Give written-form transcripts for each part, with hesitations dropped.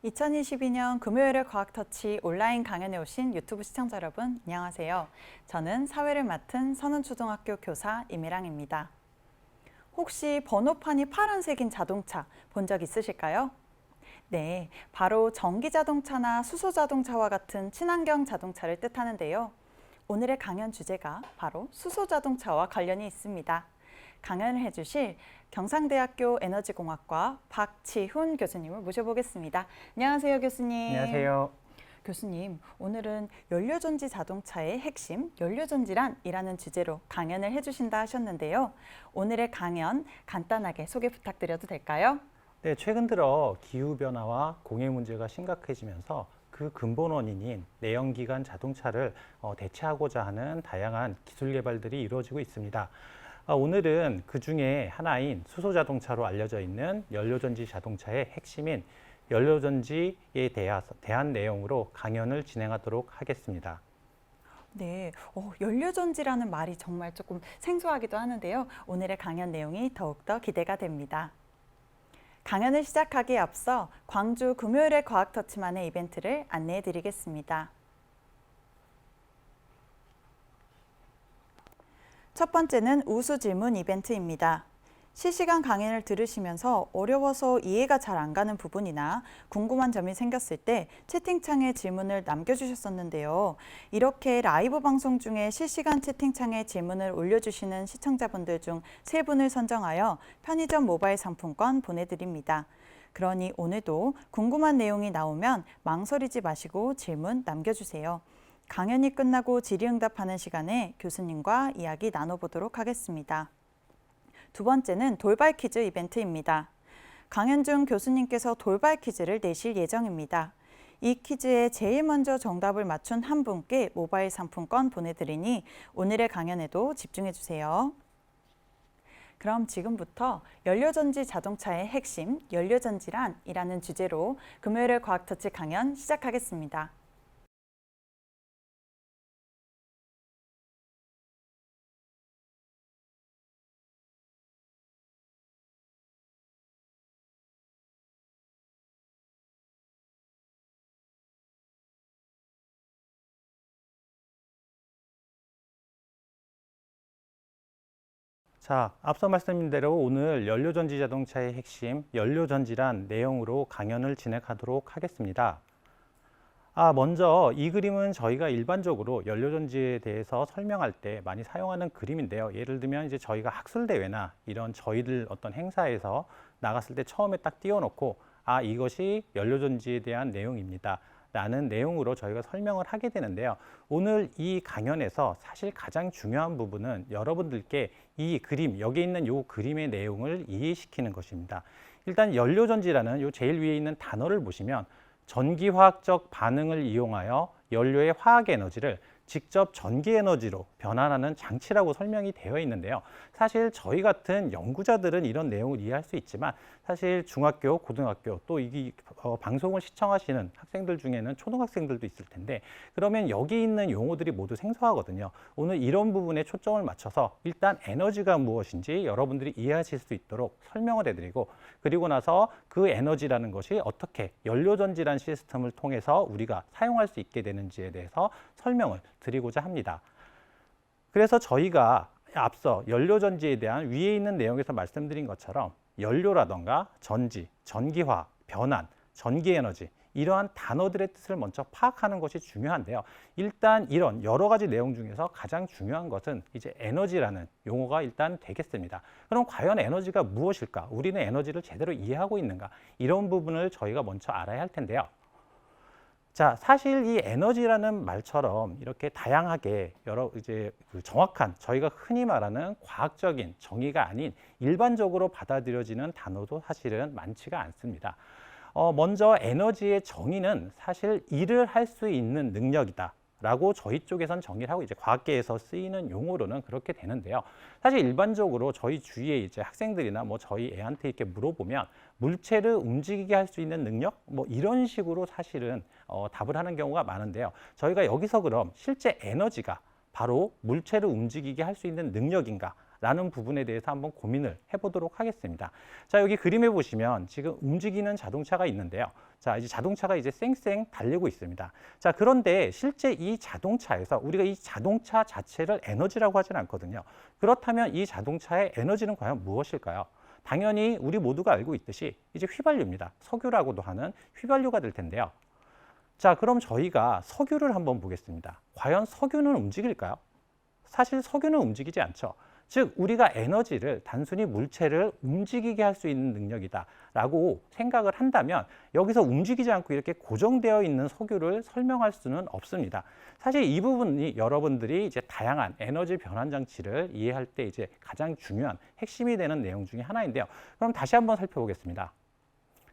2022년 금요일의 과학터치 온라인 강연에 오신 유튜브 시청자 여러분, 안녕하세요. 저는 사회를 맡은 선운초등학교 교사 임혜랑입니다. 혹시 번호판이 파란색인 자동차 본 적 있으실까요? 네, 바로 전기자동차나 수소자동차와 같은 친환경 자동차를 뜻하는데요. 오늘의 강연 주제가 바로 수소자동차와 관련이 있습니다. 강연을 해주실 경상대학교 에너지공학과 박치훈 교수님을 모셔보겠습니다. 안녕하세요, 교수님. 안녕하세요. 교수님, 오늘은 연료전지 자동차의 핵심, 연료전지란이라는 주제로 강연을 해주신다 하셨는데요. 오늘의 강연 간단하게 소개 부탁드려도 될까요? 네, 최근 들어 기후변화와 공해 문제가 심각해지면서 그 근본 원인인 내연기관 자동차를 대체하고자 하는 다양한 기술 개발들이 이루어지고 있습니다. 오늘은 그 중에 하나인 수소자동차로 알려져 있는 연료전지 자동차의 핵심인 연료전지에 대한 내용으로 강연을 진행하도록 하겠습니다. 네, 연료전지라는 말이 정말 조금 생소하기도 하는데요. 오늘의 강연 내용이 더욱더 기대가 됩니다. 강연을 시작하기에 앞서 광주 금요일의 과학터치만의 이벤트를 안내해 드리겠습니다. 첫 번째는 우수 질문 이벤트입니다. 실시간 강연을 들으시면서 어려워서 이해가 잘 안 가는 부분이나 궁금한 점이 생겼을 때 채팅창에 질문을 남겨주셨었는데요. 이렇게 라이브 방송 중에 실시간 채팅창에 질문을 올려주시는 시청자분들 중 3분을 선정하여 편의점 모바일 상품권 보내드립니다. 그러니 오늘도 궁금한 내용이 나오면 망설이지 마시고 질문 남겨주세요. 강연이 끝나고 질의응답하는 시간에 교수님과 이야기 나눠보도록 하겠습니다. 두 번째는 돌발 퀴즈 이벤트입니다. 강연 중 교수님께서 돌발 퀴즈를 내실 예정입니다. 이 퀴즈에 제일 먼저 정답을 맞춘 한 분께 모바일 상품권 보내드리니 오늘의 강연에도 집중해주세요. 그럼 지금부터 연료전지 자동차의 핵심, 연료전지란이라는 주제로 금요일의 과학터치 강연 시작하겠습니다. 자, 앞서 말씀드린 대로 오늘 연료전지 자동차의 핵심, 연료전지란 내용으로 강연을 진행하도록 하겠습니다. 먼저 이 그림은 저희가 일반적으로 연료전지에 대해서 설명할 때 많이 사용하는 그림인데요. 예를 들면 이제 저희가 학술대회나 이런 저희들 어떤 행사에서 나갔을 때 처음에 딱 띄워놓고 이것이 연료전지에 대한 내용입니다. 라는 내용으로 저희가 설명을 하게 되는데요. 오늘 이 강연에서 사실 가장 중요한 부분은 여러분들께 이 그림, 여기 있는 이 그림의 내용을 이해시키는 것입니다. 일단 연료전지라는 이 제일 위에 있는 단어를 보시면 전기화학적 반응을 이용하여 연료의 화학 에너지를 직접 전기 에너지로 변환하는 장치라고 설명이 되어 있는데요. 사실 저희 같은 연구자들은 이런 내용을 이해할 수 있지만 사실 중학교, 고등학교 또 이 방송을 시청하시는 학생들 중에는 초등학생들도 있을 텐데 그러면 여기 있는 용어들이 모두 생소하거든요. 오늘 이런 부분에 초점을 맞춰서 일단 에너지가 무엇인지 여러분들이 이해하실 수 있도록 설명을 해드리고 그리고 나서 그 에너지라는 것이 어떻게 연료전지라는 시스템을 통해서 우리가 사용할 수 있게 되는지에 대해서 설명을 드리고자 합니다. 그래서 저희가 앞서 연료전지에 대한 위에 있는 내용에서 말씀드린 것처럼 연료라던가 전지, 전기화, 변환, 전기에너지 이러한 단어들의 뜻을 먼저 파악하는 것이 중요한데요. 일단 이런 여러 가지 내용 중에서 가장 중요한 것은 이제 에너지라는 용어가 일단 되겠습니다. 그럼 과연 에너지가 무엇일까? 우리는 에너지를 제대로 이해하고 있는가? 이런 부분을 저희가 먼저 알아야 할 텐데요. 자, 사실 이 에너지라는 말처럼 이렇게 다양하게 여러 정확한 저희가 흔히 말하는 과학적인 정의가 아닌 일반적으로 받아들여지는 단어도 사실은 많지가 않습니다. 먼저 에너지의 정의는 사실 일을 할 수 있는 능력이다. 라고 저희 쪽에선 정의를 하고 이제 과학계에서 쓰이는 용어로는 그렇게 되는데요. 사실 일반적으로 저희 주위에 이제 학생들이나 뭐 저희 애한테 이렇게 물어보면 물체를 움직이게 할 수 있는 능력? 뭐 이런 식으로 사실은 답을 하는 경우가 많은데요. 저희가 여기서 그럼 실제 에너지가 바로 물체를 움직이게 할 수 있는 능력인가? 라는 부분에 대해서 한번 고민을 해보도록 하겠습니다. 자, 여기 그림에 보시면 지금 움직이는 자동차가 있는데요. 자, 이제 자동차가 이제 쌩쌩 달리고 있습니다. 자, 그런데 실제 이 자동차에서 우리가 이 자동차 자체를 에너지라고 하진 않거든요. 그렇다면 이 자동차의 에너지는 과연 무엇일까요? 당연히 우리 모두가 알고 있듯이 이제 휘발유입니다. 석유라고도 하는 휘발유가 될 텐데요. 자, 그럼 저희가 석유를 한번 보겠습니다. 과연 석유는 움직일까요? 사실 석유는 움직이지 않죠. 즉 우리가 에너지를 단순히 물체를 움직이게 할 수 있는 능력이다라고 생각을 한다면 여기서 움직이지 않고 이렇게 고정되어 있는 석유를 설명할 수는 없습니다. 사실 이 부분이 여러분들이 이제 다양한 에너지 변환 장치를 이해할 때 이제 가장 중요한 핵심이 되는 내용 중에 하나인데요. 그럼 다시 한번 살펴보겠습니다.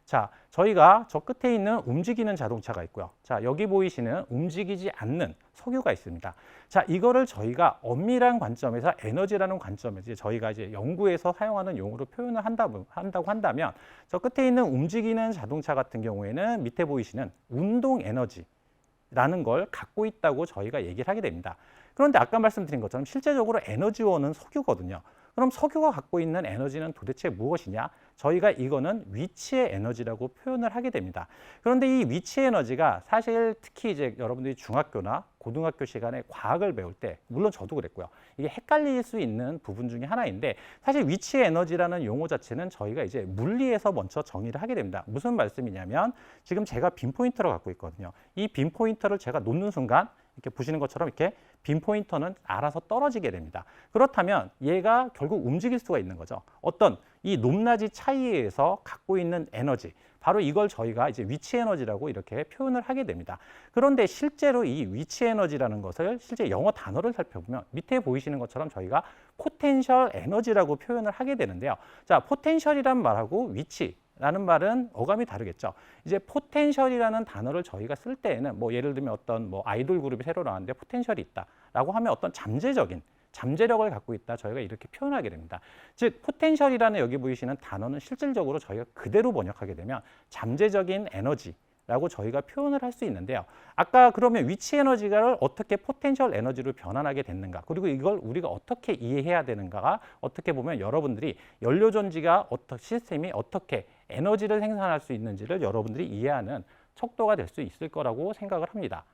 자, 저희가 저 끝에 있는 움직이는 자동차가 있고요. 자, 여기 보이시는 움직이지 않는 석유가 있습니다. 자, 이거를 저희가 엄밀한 관점에서 에너지라는 관점에서 저희가 이제 연구에서 사용하는 용어로 표현을 한다고 한다면 저 끝에 있는 움직이는 자동차 같은 경우에는 밑에 보이시는 운동 에너지라는 걸 갖고 있다고 저희가 얘기를 하게 됩니다. 그런데 아까 말씀드린 것처럼 실제적으로 에너지원은 석유거든요. 그럼 석유가 갖고 있는 에너지는 도대체 무엇이냐? 저희가 이거는 위치의 에너지라고 표현을 하게 됩니다. 그런데 이 위치 에너지가 사실 특히 이제 여러분들이 중학교나 고등학교 시간에 과학을 배울 때, 물론 저도 그랬고요. 이게 헷갈릴 수 있는 부분 중에 하나인데 사실 위치 에너지라는 용어 자체는 저희가 이제 물리에서 먼저 정의를 하게 됩니다. 무슨 말씀이냐면 지금 제가 빔 포인터를 갖고 있거든요. 이 빔 포인터를 제가 놓는 순간 이렇게 보시는 것처럼 이렇게 빔 포인터는 알아서 떨어지게 됩니다. 그렇다면 얘가 결국 움직일 수가 있는 거죠. 어떤 이 높낮이 차이에 의해서 갖고 있는 에너지, 바로 이걸 저희가 이제 위치 에너지라고 이렇게 표현을 하게 됩니다. 그런데 실제로 이 위치 에너지라는 것을 실제 영어 단어를 살펴보면 밑에 보이시는 것처럼 저희가 포텐셜 에너지라고 표현을 하게 되는데요. 자, 포텐셜이란 말하고 위치 라는 말은 어감이 다르겠죠. 이제 포텐셜이라는 단어를 저희가 쓸 때에는 뭐 예를 들면 어떤 뭐 아이돌 그룹이 새로 나왔는데 포텐셜이 있다라고 하면 어떤 잠재력을 갖고 있다 저희가 이렇게 표현하게 됩니다. 즉 포텐셜이라는 여기 보이시는 단어는 실질적으로 저희가 그대로 번역하게 되면 잠재적인 에너지라고 저희가 표현을 할 수 있는데요. 아까 그러면 위치 에너지를 어떻게 포텐셜 에너지로 변환하게 됐는가, 그리고 이걸 우리가 어떻게 이해해야 되는가가 어떻게 보면 여러분들이 연료전지가 시스템이 어떻게 에너지를 생산할 수 있는지를 여러분들이 이해하는 척도가 될 수 있을 거라고 생각을 합니다.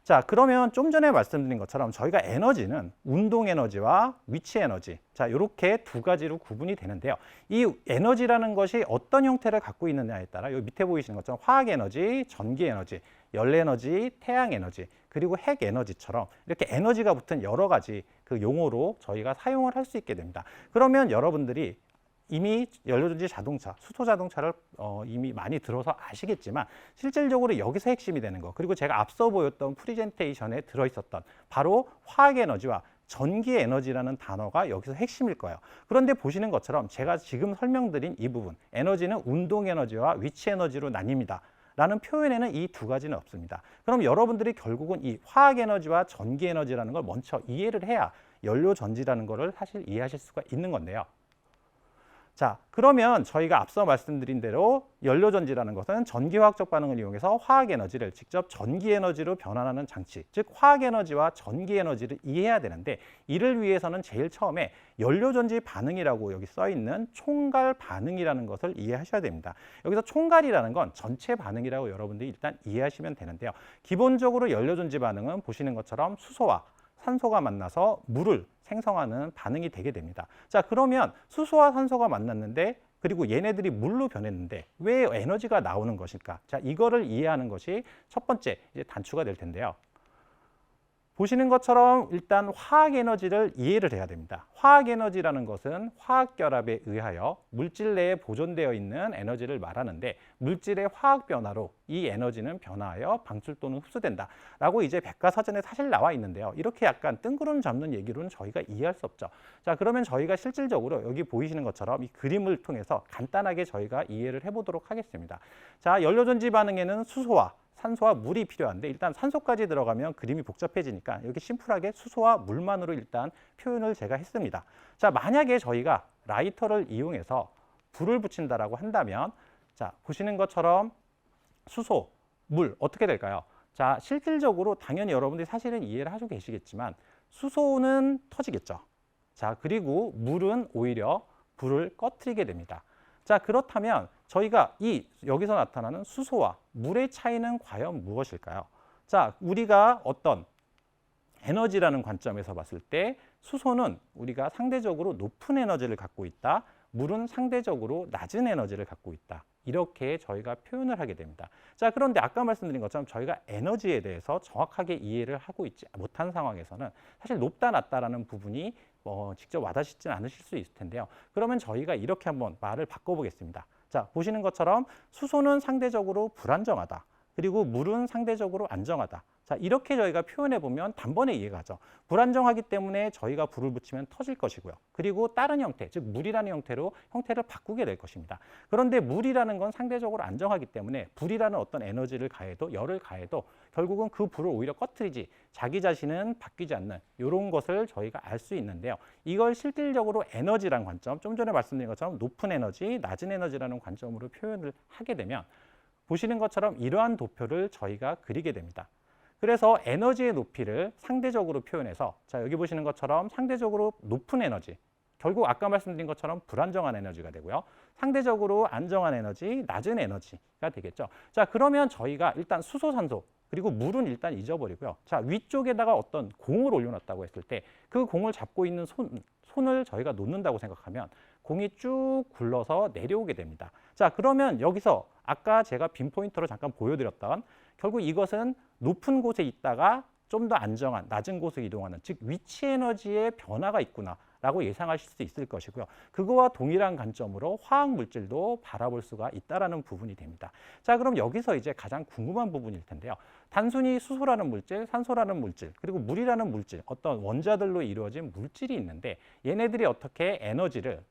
자, 그러면 좀 전에 말씀드린 것처럼 저희가 에너지는 운동 에너지와 위치 에너지, 자, 이렇게 두 가지로 구분이 되는데요. 이 에너지라는 것이 어떤 형태를 갖고 있느냐에 따라 여기 밑에 보이시는 것처럼 화학 에너지, 전기 에너지, 열 에너지, 태양 에너지, 그리고 핵 에너지처럼 이렇게 에너지가 붙은 여러 가지 그 용어로 저희가 사용을 할 수 있게 됩니다. 그러면 여러분들이 이미 연료전지 자동차, 수소 자동차를 이미 많이 들어서 아시겠지만 실질적으로 여기서 핵심이 되는 거, 그리고 제가 앞서 보였던 프리젠테이션에 들어있었던 바로 화학 에너지와 전기 에너지라는 단어가 여기서 핵심일 거예요. 그런데 보시는 것처럼 제가 지금 설명드린 이 부분, 에너지는 운동 에너지와 위치 에너지로 나뉩니다 라는 표현에는 이 두 가지는 없습니다. 그럼 여러분들이 결국은 이 화학 에너지와 전기 에너지라는 걸 먼저 이해를 해야 연료전지라는 거를 사실 이해하실 수가 있는 건데요. 자, 그러면 저희가 앞서 말씀드린 대로 연료전지라는 것은 전기화학적 반응을 이용해서 화학에너지를 직접 전기에너지로 변환하는 장치, 즉 화학에너지와 전기에너지를 이해해야 되는데 이를 위해서는 제일 처음에 연료전지 반응이라고 여기 써 있는 총괄 반응이라는 것을 이해하셔야 됩니다. 여기서 총괄이라는 건 전체 반응이라고 여러분들이 일단 이해하시면 되는데요. 기본적으로 연료전지 반응은 보시는 것처럼 수소와 산소가 만나서 물을 생성하는 반응이 되게 됩니다. 자, 그러면 수소와 산소가 만났는데 그리고 얘네들이 물로 변했는데 왜 에너지가 나오는 것일까? 자, 이거를 이해하는 것이 첫 번째 이제 단추가 될 텐데요. 보시는 것처럼 일단 화학 에너지를 이해를 해야 됩니다. 화학 에너지라는 것은 화학 결합에 의하여 물질 내에 보존되어 있는 에너지를 말하는데 물질의 화학 변화로 이 에너지는 변화하여 방출 또는 흡수된다 라고 이제 백과사전에 사실 나와 있는데요. 이렇게 약간 뜬구름 잡는 얘기로는 저희가 이해할 수 없죠. 자, 그러면 저희가 실질적으로 여기 보이시는 것처럼 이 그림을 통해서 간단하게 저희가 이해를 해보도록 하겠습니다. 자, 연료전지 반응에는 수소와 산소와 물이 필요한데 일단 산소까지 들어가면 그림이 복잡해지니까 여기 심플하게 수소와 물만으로 일단 표현을 제가 했습니다. 자, 만약에 저희가 라이터를 이용해서 불을 붙인다라고 한다면 자, 보시는 것처럼 수소, 물 어떻게 될까요? 자, 실질적으로 당연히 여러분들이 사실은 이해를 하고 계시겠지만 수소는 터지겠죠. 자, 그리고 물은 오히려 불을 꺼트리게 됩니다. 자, 그렇다면 저희가 여기서 나타나는 수소와 물의 차이는 과연 무엇일까요? 자, 우리가 어떤 에너지라는 관점에서 봤을 때 수소는 우리가 상대적으로 높은 에너지를 갖고 있다. 물은 상대적으로 낮은 에너지를 갖고 있다. 이렇게 저희가 표현을 하게 됩니다. 자, 그런데 아까 말씀드린 것처럼 저희가 에너지에 대해서 정확하게 이해를 하고 있지 못한 상황에서는 사실 높다 낮다라는 부분이 직접 와닿지는 않으실 수 있을 텐데요. 그러면 저희가 이렇게 한번 말을 바꿔보겠습니다. 자, 보시는 것처럼 수소는 상대적으로 불안정하다. 그리고 물은 상대적으로 안정하다. 자, 이렇게 저희가 표현해 보면 단번에 이해가 가죠. 불안정하기 때문에 저희가 불을 붙이면 터질 것이고요. 그리고 다른 형태, 즉 물이라는 형태로 형태를 바꾸게 될 것입니다. 그런데 물이라는 건 상대적으로 안정하기 때문에 불이라는 어떤 에너지를 가해도 열을 가해도 결국은 그 불을 오히려 꺼트리지 자기 자신은 바뀌지 않는 이런 것을 저희가 알 수 있는데요. 이걸 실질적으로 에너지란 관점, 좀 전에 말씀드린 것처럼 높은 에너지, 낮은 에너지라는 관점으로 표현을 하게 되면 보시는 것처럼 이러한 도표를 저희가 그리게 됩니다. 그래서 에너지의 높이를 상대적으로 표현해서 자, 여기 보시는 것처럼 상대적으로 높은 에너지, 결국 아까 말씀드린 것처럼 불안정한 에너지가 되고요. 상대적으로 안정한 에너지, 낮은 에너지가 되겠죠. 자, 그러면 저희가 일단 수소, 산소, 그리고 물은 일단 잊어버리고요. 자, 위쪽에다가 어떤 공을 올려놨다고 했을 때 그 공을 잡고 있는 손을 저희가 놓는다고 생각하면 공이 쭉 굴러서 내려오게 됩니다. 자, 그러면 여기서 아까 제가 빈 포인터로 잠깐 보여드렸던 결국 이것은 높은 곳에 있다가 좀 더 안정한 낮은 곳으로 이동하는, 즉 위치 에너지의 변화가 있구나라고 예상하실 수 있을 것이고요. 그거와 동일한 관점으로 화학 물질도 바라볼 수가 있다라는 부분이 됩니다. 자, 그럼 여기서 이제 가장 궁금한 부분일 텐데요. 단순히 수소라는 물질, 산소라는 물질, 그리고 물이라는 물질, 어떤 원자들로 이루어진 물질이 있는데 얘네들이 어떻게 에너지를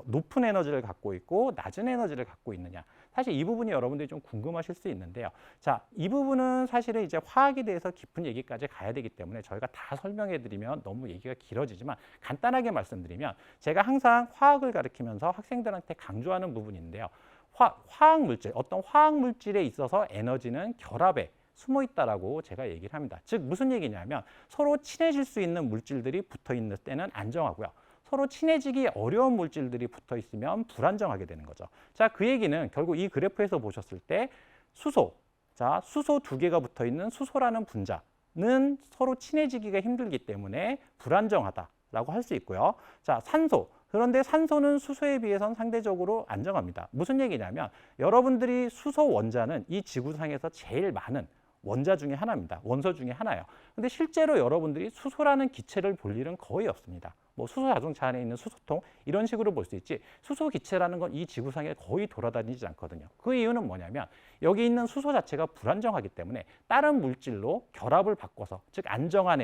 높은 에너지를 갖고 있고 낮은 에너지를 갖고 있느냐. 사실 이 부분이 여러분들이 좀 궁금하실 수 있는데요. 자, 이 부분은 사실은 이제 화학에 대해서 깊은 얘기까지 가야 되기 때문에 저희가 다 설명해 드리면 너무 얘기가 길어지지만 간단하게 말씀드리면 제가 항상 화학을 가르치면서 학생들한테 강조하는 부분인데요. 화학 물질, 어떤 화학 물질에 있어서 에너지는 결합에 숨어 있다라고 제가 얘기를 합니다. 즉 무슨 얘기냐면 서로 친해질 수 있는 물질들이 붙어 있는 때는 안정하고요. 서로 친해지기 어려운 물질들이 붙어 있으면 불안정하게 되는 거죠. 자, 그 얘기는 결국 이 그래프에서 보셨을 때 수소, 자, 수소 두 개가 붙어 있는 수소라는 분자는 서로 친해지기가 힘들기 때문에 불안정하다라고 할 수 있고요. 자, 산소. 그런데 산소는 수소에 비해서는 상대적으로 안정합니다. 무슨 얘기냐면 여러분들이 수소 원자는 이 지구상에서 제일 많은 원자 중에 하나입니다. 원소 중에 하나예요. 근데 실제로 여러분들이 수소라는 기체를 볼 일은 거의 없습니다. 뭐 수소 자동차 안에 있는 수소통 이런 식으로 볼 수 있지 수소 기체라는 건 이 지구상에 거의 돌아다니지 않거든요. 그 이유는 뭐냐면 여기 있는 수소 자체가 불안정하기 때문에 다른 물질로 결합을 바꿔서 즉 안정한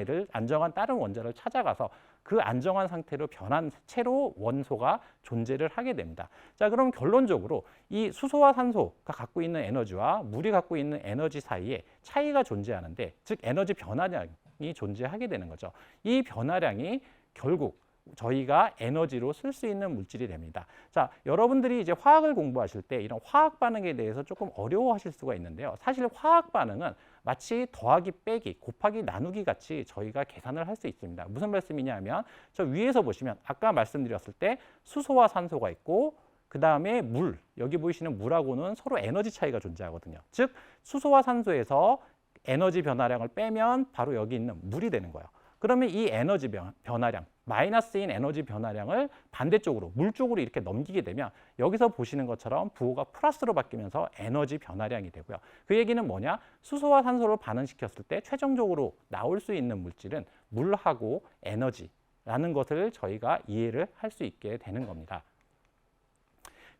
다른 원자를 찾아가서 그 안정한 상태로 변한 채로 원소가 존재를 하게 됩니다. 자, 그럼 결론적으로 이 수소와 산소가 갖고 있는 에너지와 물이 갖고 있는 에너지 사이에 차이가 존재하는데 즉 에너지 변화량이 존재하게 되는 거죠. 이 변화량이 결국 저희가 에너지로 쓸 수 있는 물질이 됩니다. 자, 여러분들이 이제 화학을 공부하실 때 이런 화학 반응에 대해서 조금 어려워하실 수가 있는데요. 사실 화학 반응은 마치 더하기 빼기, 곱하기 나누기 같이 저희가 계산을 할 수 있습니다. 무슨 말씀이냐면 저 위에서 보시면 아까 말씀드렸을 때 수소와 산소가 있고 그 다음에 물, 여기 보이시는 물하고는 서로 에너지 차이가 존재하거든요. 즉 수소와 산소에서 에너지 변화량을 빼면 바로 여기 있는 물이 되는 거예요. 그러면 이 에너지 변화량, 마이너스인 에너지 변화량을 반대쪽으로, 물 쪽으로 이렇게 넘기게 되면 여기서 보시는 것처럼 부호가 플러스로 바뀌면서 에너지 변화량이 되고요. 그 얘기는 뭐냐? 수소와 산소를 반응시켰을 때 최종적으로 나올 수 있는 물질은 물하고 에너지라는 것을 저희가 이해를 할 수 있게 되는 겁니다.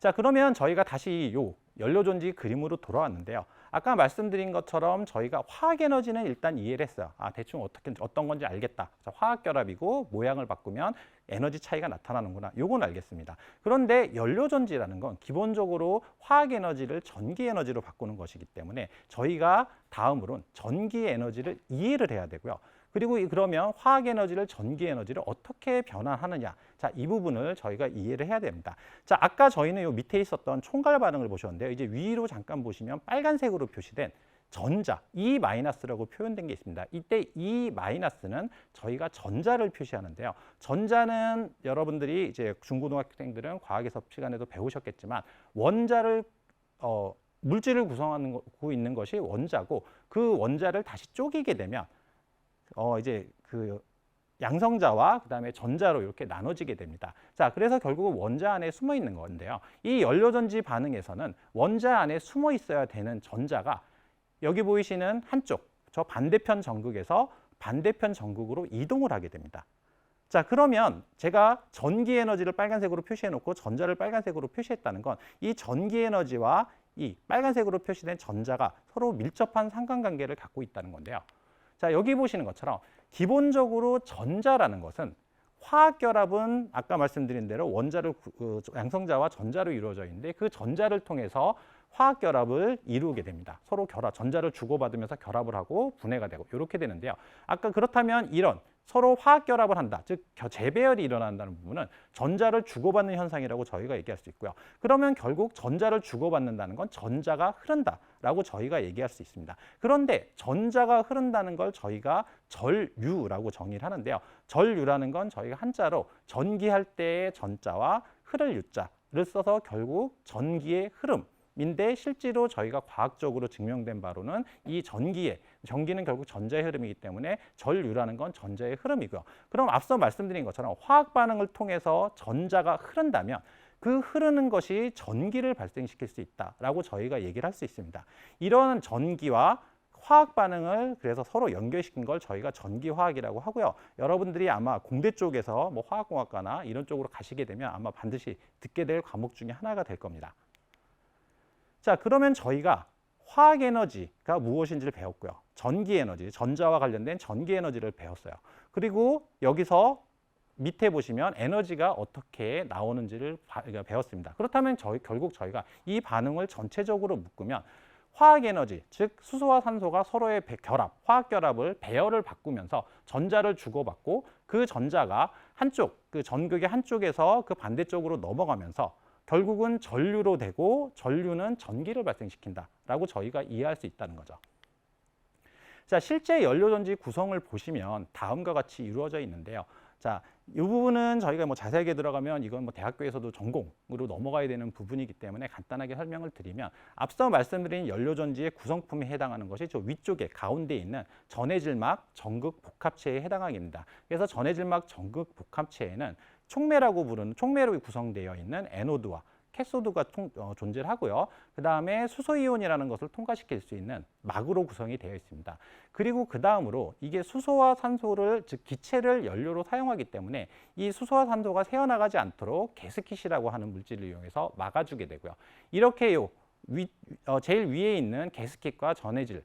자, 그러면 저희가 다시 요 연료전지 그림으로 돌아왔는데요. 아까 말씀드린 것처럼 저희가 화학 에너지는 일단 이해를 했어요. 아, 대충 어떤 건지 알겠다. 자, 화학 결합이고 모양을 바꾸면 에너지 차이가 나타나는구나. 요건 알겠습니다. 그런데 연료전지라는 건 기본적으로 화학 에너지를 전기 에너지로 바꾸는 것이기 때문에 저희가 다음으로는 전기 에너지를 이해를 해야 되고요. 그리고 그러면 화학 에너지를 전기 에너지를 어떻게 변환하느냐. 자, 이 부분을 저희가 이해를 해야 됩니다. 자, 아까 저희는 요 밑에 있었던 총괄 반응을 보셨는데요. 이제 위로 잠깐 보시면 빨간색으로 표시된 전자, E-라고 표현된 게 있습니다. 이때 E-는 저희가 전자를 표시하는데요. 전자는 여러분들이 이제 중고등학생들은 과학에서 시간에도 배우셨겠지만 원자를 물질을 구성하고 있는 것이 원자고 그 원자를 다시 쪼개게 되면 이제 그 양성자와 그다음에 전자로 이렇게 나눠지게 됩니다. 자, 그래서 결국은 원자 안에 숨어 있는 건데요. 이 연료전지 반응에서는 원자 안에 숨어 있어야 되는 전자가 여기 보이시는 한쪽, 저 반대편 전극에서 반대편 전극으로 이동을 하게 됩니다. 자, 그러면 제가 전기 에너지를 빨간색으로 표시해 놓고 전자를 빨간색으로 표시했다는 건 이 전기 에너지와 이 빨간색으로 표시된 전자가 서로 밀접한 상관관계를 갖고 있다는 건데요. 자, 여기 보시는 것처럼 기본적으로 전자라는 것은 화학결합은 아까 말씀드린 대로 원자를 양성자와 전자로 이루어져 있는데 그 전자를 통해서 화학결합을 이루게 됩니다. 서로 전자를 주고받으면서 결합을 하고 분해가 되고 이렇게 되는데요. 아까 그렇다면 이런 서로 화학결합을 한다, 즉 재배열이 일어난다는 부분은 전자를 주고받는 현상이라고 저희가 얘기할 수 있고요. 그러면 결국 전자를 주고받는다는 건 전자가 흐른다라고 저희가 얘기할 수 있습니다. 그런데 전자가 흐른다는 걸 저희가 전류라고 정의를 하는데요. 전류라는 건 저희가 한자로 전기할 때의 전자와 흐를 유자를 써서 결국 전기의 흐름 인데 실제로 저희가 과학적으로 증명된 바로는 이 전기는 결국 전자의 흐름이기 때문에 전류라는 건 전자의 흐름이고요. 그럼 앞서 말씀드린 것처럼 화학 반응을 통해서 전자가 흐른다면 그 흐르는 것이 전기를 발생시킬 수 있다라고 저희가 얘기를 할 수 있습니다. 이런 전기와 화학 반응을 그래서 서로 연결시킨 걸 저희가 전기화학이라고 하고요. 여러분들이 아마 공대 쪽에서 뭐 화학공학과나 이런 쪽으로 가시게 되면 아마 반드시 듣게 될 과목 중에 하나가 될 겁니다. 자, 그러면 저희가 화학 에너지가 무엇인지를 배웠고요. 전기 에너지, 전자와 관련된 전기 에너지를 배웠어요. 그리고 여기서 밑에 보시면 에너지가 어떻게 나오는지를 배웠습니다. 그렇다면 결국 저희가 이 반응을 전체적으로 묶으면 화학 에너지, 즉 수소와 산소가 서로의 결합, 화학 결합을 배열을 바꾸면서 전자를 주고받고 그 전자가 그 전극의 한쪽에서 그 반대쪽으로 넘어가면서 결국은 전류로 되고 전류는 전기를 발생시킨다라고 저희가 이해할 수 있다는 거죠. 자, 실제 연료전지 구성을 보시면 다음과 같이 이루어져 있는데요. 자, 이 부분은 저희가 뭐 자세하게 들어가면 이건 뭐 대학교에서도 전공으로 넘어가야 되는 부분이기 때문에 간단하게 설명을 드리면 앞서 말씀드린 연료전지의 구성품에 해당하는 것이 저 위쪽에 가운데 있는 전해질막 전극 복합체에 해당하겠습니다. 그래서 전해질막 전극 복합체에는 촉매로 구성되어 있는 에노드와 캐소드가 존재를 하고요. 그 다음에 수소이온이라는 것을 통과시킬 수 있는 막으로 구성이 되어 있습니다. 그리고 그 다음으로 이게 수소와 산소를, 즉 기체를 연료로 사용하기 때문에 이 수소와 산소가 새어나가지 않도록 게스킷이라고 하는 물질을 이용해서 막아주게 되고요. 이렇게 제일 위에 있는 게스킷과 전해질,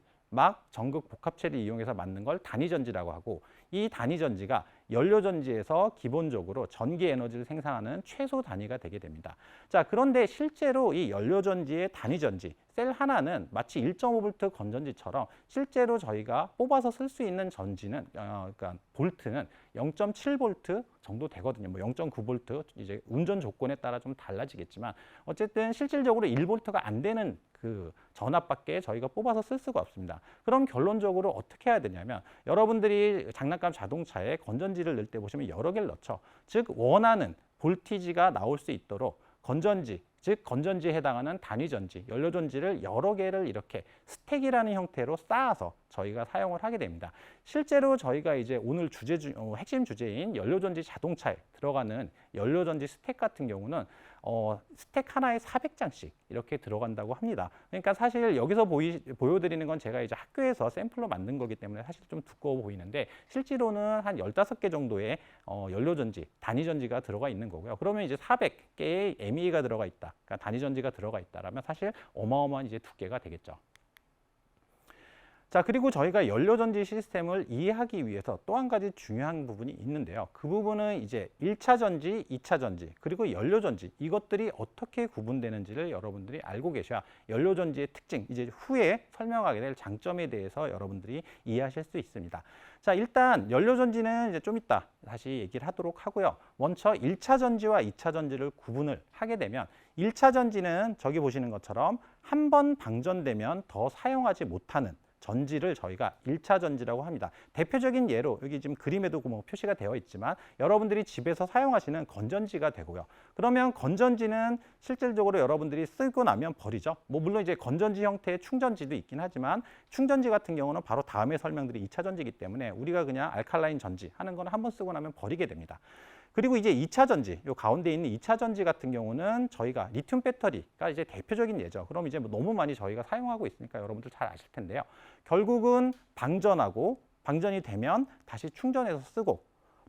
전극 복합체를 이용해서 만든 걸 단위전지라고 하고, 이 단위전지가 연료전지에서 기본적으로 전기 에너지를 생산하는 최소 단위가 되게 됩니다. 자, 그런데 실제로 이 연료전지의 단위전지, 셀 하나는 마치 1.5V 건전지처럼 실제로 저희가 뽑아서 쓸 수 있는 전지는, 그러니까 볼트는 0.7V 정도 되거든요. 뭐 0.9V, 이제 운전 조건에 따라 좀 달라지겠지만 어쨌든 실질적으로 1V가 안 되는 그 전압밖에 저희가 뽑아서 쓸 수가 없습니다. 그럼 결론적으로 어떻게 해야 되냐면, 여러분들이 장난감 자동차에 건전지를 넣을 때 보시면 여러 개를 넣죠. 즉 원하는 볼티지가 나올 수 있도록 건전지, 즉 건전지에 해당하는 단위전지, 연료전지를 여러 개를 이렇게 스택이라는 형태로 쌓아서 저희가 사용을 하게 됩니다. 실제로 저희가 이제 오늘 핵심 주제인 연료전지 자동차에 들어가는 연료전지 스택 같은 경우는 스택 하나에 400장씩 이렇게 들어간다고 합니다. 그러니까 사실 여기서 보여드리는 건 제가 이제 학교에서 샘플로 만든 거기 때문에 사실 좀 두꺼워 보이는데, 실제로는 한 15개 정도의 연료전지, 단위전지가 들어가 있는 거고요. 그러면 이제 400개의 MEA가 들어가 있다, 그러니까 단위전지가 들어가 있다라면 사실 어마어마한 이제 두께가 되겠죠. 자, 그리고 저희가 연료전지 시스템을 이해하기 위해서 또 한 가지 중요한 부분이 있는데요. 그 부분은 이제 1차 전지, 2차 전지, 그리고 연료전지 이것들이 어떻게 구분되는지를 여러분들이 알고 계셔야 연료전지의 특징, 이제 후에 설명하게 될 장점에 대해서 여러분들이 이해하실 수 있습니다. 자, 일단 연료전지는 이제 좀 이따 다시 얘기를 하도록 하고요. 먼저 1차 전지와 2차 전지를 구분을 하게 되면 1차 전지는 저기 보시는 것처럼 한 번 방전되면 더 사용하지 못하는 전지를 저희가 1차 전지라고 합니다. 대표적인 예로 여기 지금 그림에도 뭐 표시가 되어 있지만 여러분들이 집에서 사용하시는 건전지가 되고요. 그러면 건전지는 실질적으로 여러분들이 쓰고 나면 버리죠. 뭐 물론 이제 건전지 형태의 충전지도 있긴 하지만 충전지 같은 경우는 바로 다음에 설명드릴 2차 전지이기 때문에 우리가 그냥 알칼라인 전지 하는 건 한 번 쓰고 나면 버리게 됩니다. 그리고 이제 2차 전지, 요 가운데 있는 2차 전지 같은 경우는 저희가 리튬 배터리가 이제 대표적인 예죠. 그럼 이제 뭐 너무 많이 저희가 사용하고 있으니까 여러분들 잘 아실 텐데요. 결국은 방전하고 방전이 되면 다시 충전해서 쓰고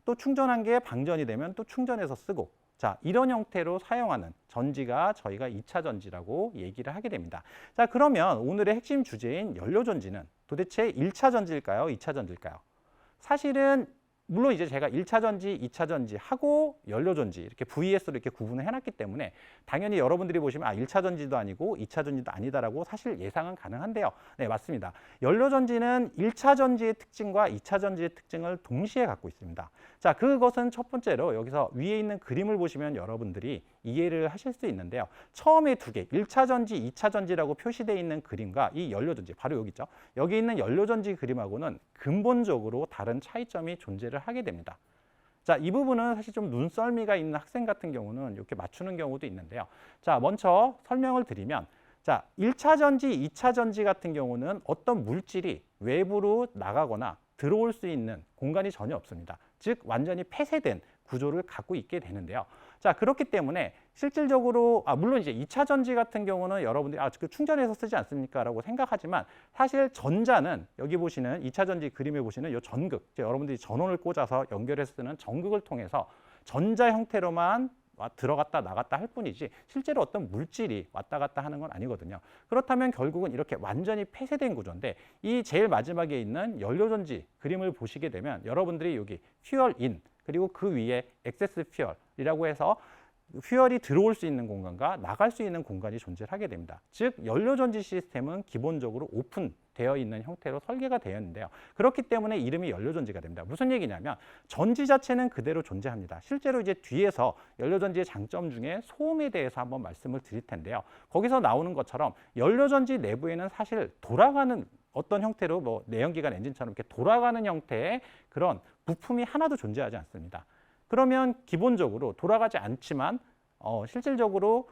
또 충전한 게 방전이 되면 또 충전해서 쓰고 자, 이런 형태로 사용하는 전지가 저희가 2차 전지라고 얘기를 하게 됩니다. 자, 그러면 오늘의 핵심 주제인 연료전지는 도대체 1차 전지일까요? 2차 전지일까요? 사실은 물론 이제 제가 1차 전지, 2차 전지 하고 연료전지 이렇게 VS로 이렇게 구분을 해놨기 때문에 당연히 여러분들이 보시면 1차 전지도 아니고 2차 전지도 아니다라고 사실 예상은 가능한데요. 네, 맞습니다. 연료전지는 1차 전지의 특징과 2차 전지의 특징을 동시에 갖고 있습니다. 자, 그것은 첫 번째로 여기서 위에 있는 그림을 보시면 여러분들이 이해를 하실 수 있는데요. 처음에 두 개, 1차 전지, 2차 전지라고 표시되어 있는 그림과 이 연료전지, 바로 여기 있죠. 여기 있는 연료전지 그림하고는 근본적으로 다른 차이점이 존재를 하게 됩니다. 자, 이 부분은 사실 좀 눈썰미가 있는 학생 같은 경우는 이렇게 맞추는 경우도 있는데요. 자, 먼저 설명을 드리면 자, 1차 전지, 2차 전지 같은 경우는 어떤 물질이 외부로 나가거나 들어올 수 있는 공간이 전혀 없습니다. 즉 완전히 폐쇄된 구조를 갖고 있게 되는데요. 자, 그렇기 때문에 실질적으로 물론 이제 2차 전지 같은 경우는 여러분들이 그 충전해서 쓰지 않습니까? 라고 생각하지만 사실 전자는 여기 보시는 2차 전지 그림에 보시는 이 전극, 여러분들이 전원을 꽂아서 연결해서 쓰는 전극을 통해서 전자 형태로만 들어갔다 나갔다 할 뿐이지 실제로 어떤 물질이 왔다 갔다 하는 건 아니거든요. 그렇다면 결국은 이렇게 완전히 폐쇄된 구조인데 이 제일 마지막에 있는 연료전지 그림을 보시게 되면 여러분들이 여기 퓨얼인 그리고 그 위에 액세스 퓨얼이라고 해서 퓨얼이 들어올 수 있는 공간과 나갈 수 있는 공간이 존재하게 됩니다. 즉 연료전지 시스템은 기본적으로 오픈되어 있는 형태로 설계가 되어 있는데요. 그렇기 때문에 이름이 연료전지가 됩니다. 무슨 얘기냐면 전지 자체는 그대로 존재합니다. 실제로 이제 뒤에서 연료전지의 장점 중에 소음에 대해서 한번 말씀을 드릴 텐데요. 거기서 나오는 것처럼 연료전지 내부에는 사실 돌아가는 어떤 형태로 뭐 내연기관 엔진처럼 이렇게 돌아가는 형태의 그런 부품이 하나도 존재하지 않습니다. 그러면 기본적으로 돌아가지 않지만 실질적으로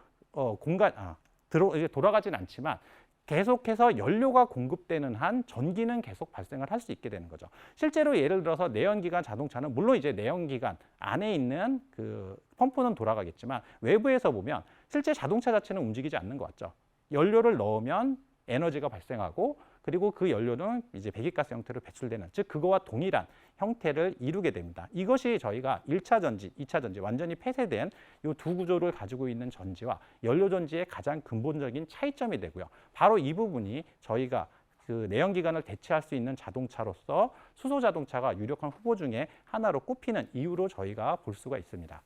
돌아가진 않지만 계속해서 연료가 공급되는 한 전기는 계속 발생을 할 수 있게 되는 거죠. 실제로 예를 들어서 내연기관 자동차는 물론 이제 내연기관 안에 있는 그 펌프는 돌아가겠지만 외부에서 보면 실제 자동차 자체는 움직이지 않는 것 같죠. 연료를 넣으면 에너지가 발생하고 그리고 그 연료는 이제 배기가스 형태로 배출되는 즉 그거와 동일한 형태를 이루게 됩니다. 이것이 저희가 1차 전지, 2차 전지 완전히 폐쇄된 이 두 구조를 가지고 있는 전지와 연료전지의 가장 근본적인 차이점이 되고요. 바로 이 부분이 저희가 그 내연기관을 대체할 수 있는 자동차로서 수소 자동차가 유력한 후보 중에 하나로 꼽히는 이유로 저희가 볼 수가 있습니다.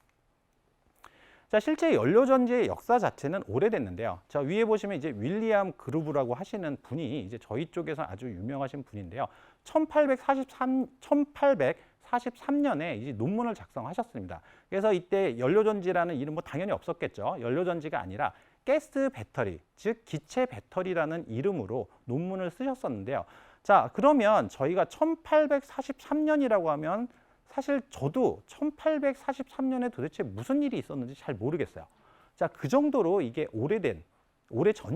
자, 실제 연료전지의 역사 자체는 오래됐는데요. 자, 위에 보시면 이제 윌리엄 그루브라고 하시는 분이 이제 저희 쪽에서 아주 유명하신 분인데요. 1843년에 이제 논문을 작성하셨습니다. 그래서 이때 연료전지라는 이름 뭐 당연히 없었겠죠. 연료전지가 아니라 가스 배터리, 즉 기체 배터리라는 이름으로 논문을 쓰셨었는데요. 자, 그러면 저희가 1843년이라고 하면 사실 저도 1843년에 도대체 무슨 일이 있었는지 잘 모르겠어요. 자, 그 정도로 이게 오래전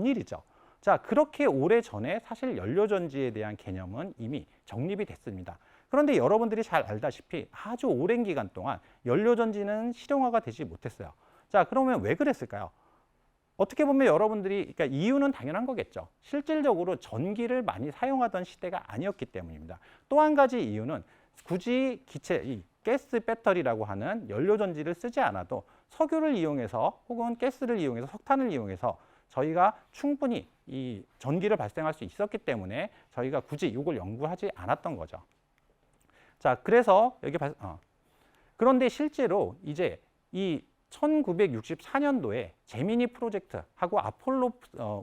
일이죠. 자, 그렇게 오래전에 사실 연료전지에 대한 개념은 이미 정립이 됐습니다. 그런데 여러분들이 잘 알다시피 아주 오랜 기간 동안 연료전지는 실용화가 되지 못했어요. 자, 그러면 왜 그랬을까요? 어떻게 보면 여러분들이, 그러니까 이유는 당연한 거겠죠. 실질적으로 전기를 많이 사용하던 시대가 아니었기 때문입니다. 또 한 가지 이유는 굳이 이 가스 배터리라고 하는 연료전지를 쓰지 않아도 석유를 이용해서 혹은 가스를 이용해서 석탄을 이용해서 저희가 충분히 이 전기를 발생할 수 있었기 때문에 저희가 굳이 이걸 연구하지 않았던 거죠. 자, 그래서 그런데 실제로 이제 이 1964년도에 제미니 프로젝트하고 아폴로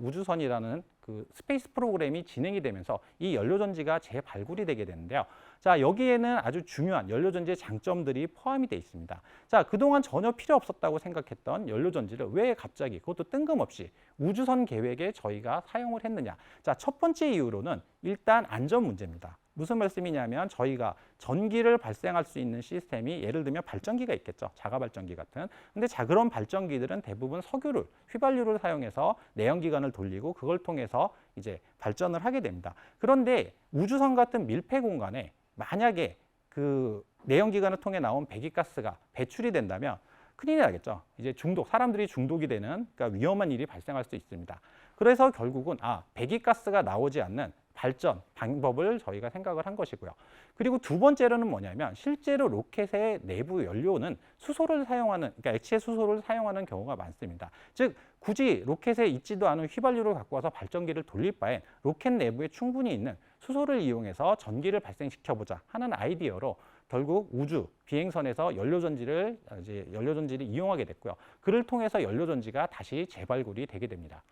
우주선이라는 그 스페이스 프로그램이 진행이 되면서 이 연료전지가 재발굴이 되게 되는데요. 자, 여기에는 아주 중요한 연료전지의 장점들이 포함이 되어 있습니다. 자, 그동안 전혀 필요 없었다고 생각했던 연료전지를 왜 갑자기 그것도 뜬금없이 우주선 계획에 저희가 사용을 했느냐. 자, 첫 번째 이유로는 일단 안전 문제입니다. 무슨 말씀이냐면 저희가 전기를 발생할 수 있는 시스템이 예를 들면 발전기가 있겠죠. 자가 발전기 같은. 근데 그런 발전기들은 대부분 석유를 휘발유를 사용해서 내연기관을 돌리고 그걸 통해서 이제 발전을 하게 됩니다. 그런데 우주선 같은 밀폐 공간에 만약에 그 내연기관을 통해 나온 배기가스가 배출이 된다면 큰일이 나겠죠. 이제 사람들이 중독이 되는 그러니까 위험한 일이 발생할 수 있습니다. 그래서 결국은 배기가스가 나오지 않는 발전 방법을 저희가 생각을 한 것이고요. 그리고 두 번째로는 뭐냐면 실제로 로켓의 내부 연료는 수소를 사용하는, 그러니까 액체 수소를 사용하는 경우가 많습니다. 즉 굳이 로켓에 있지도 않은 휘발유를 갖고 와서 발전기를 돌릴 바엔 로켓 내부에 충분히 있는 수소를 이용해서 전기를 발생시켜보자 하는 아이디어로 결국 우주 비행선에서 연료전지를 이용하게 됐고요. 그를 통해서 연료전지가 다시 재발굴이 되게 됩니다.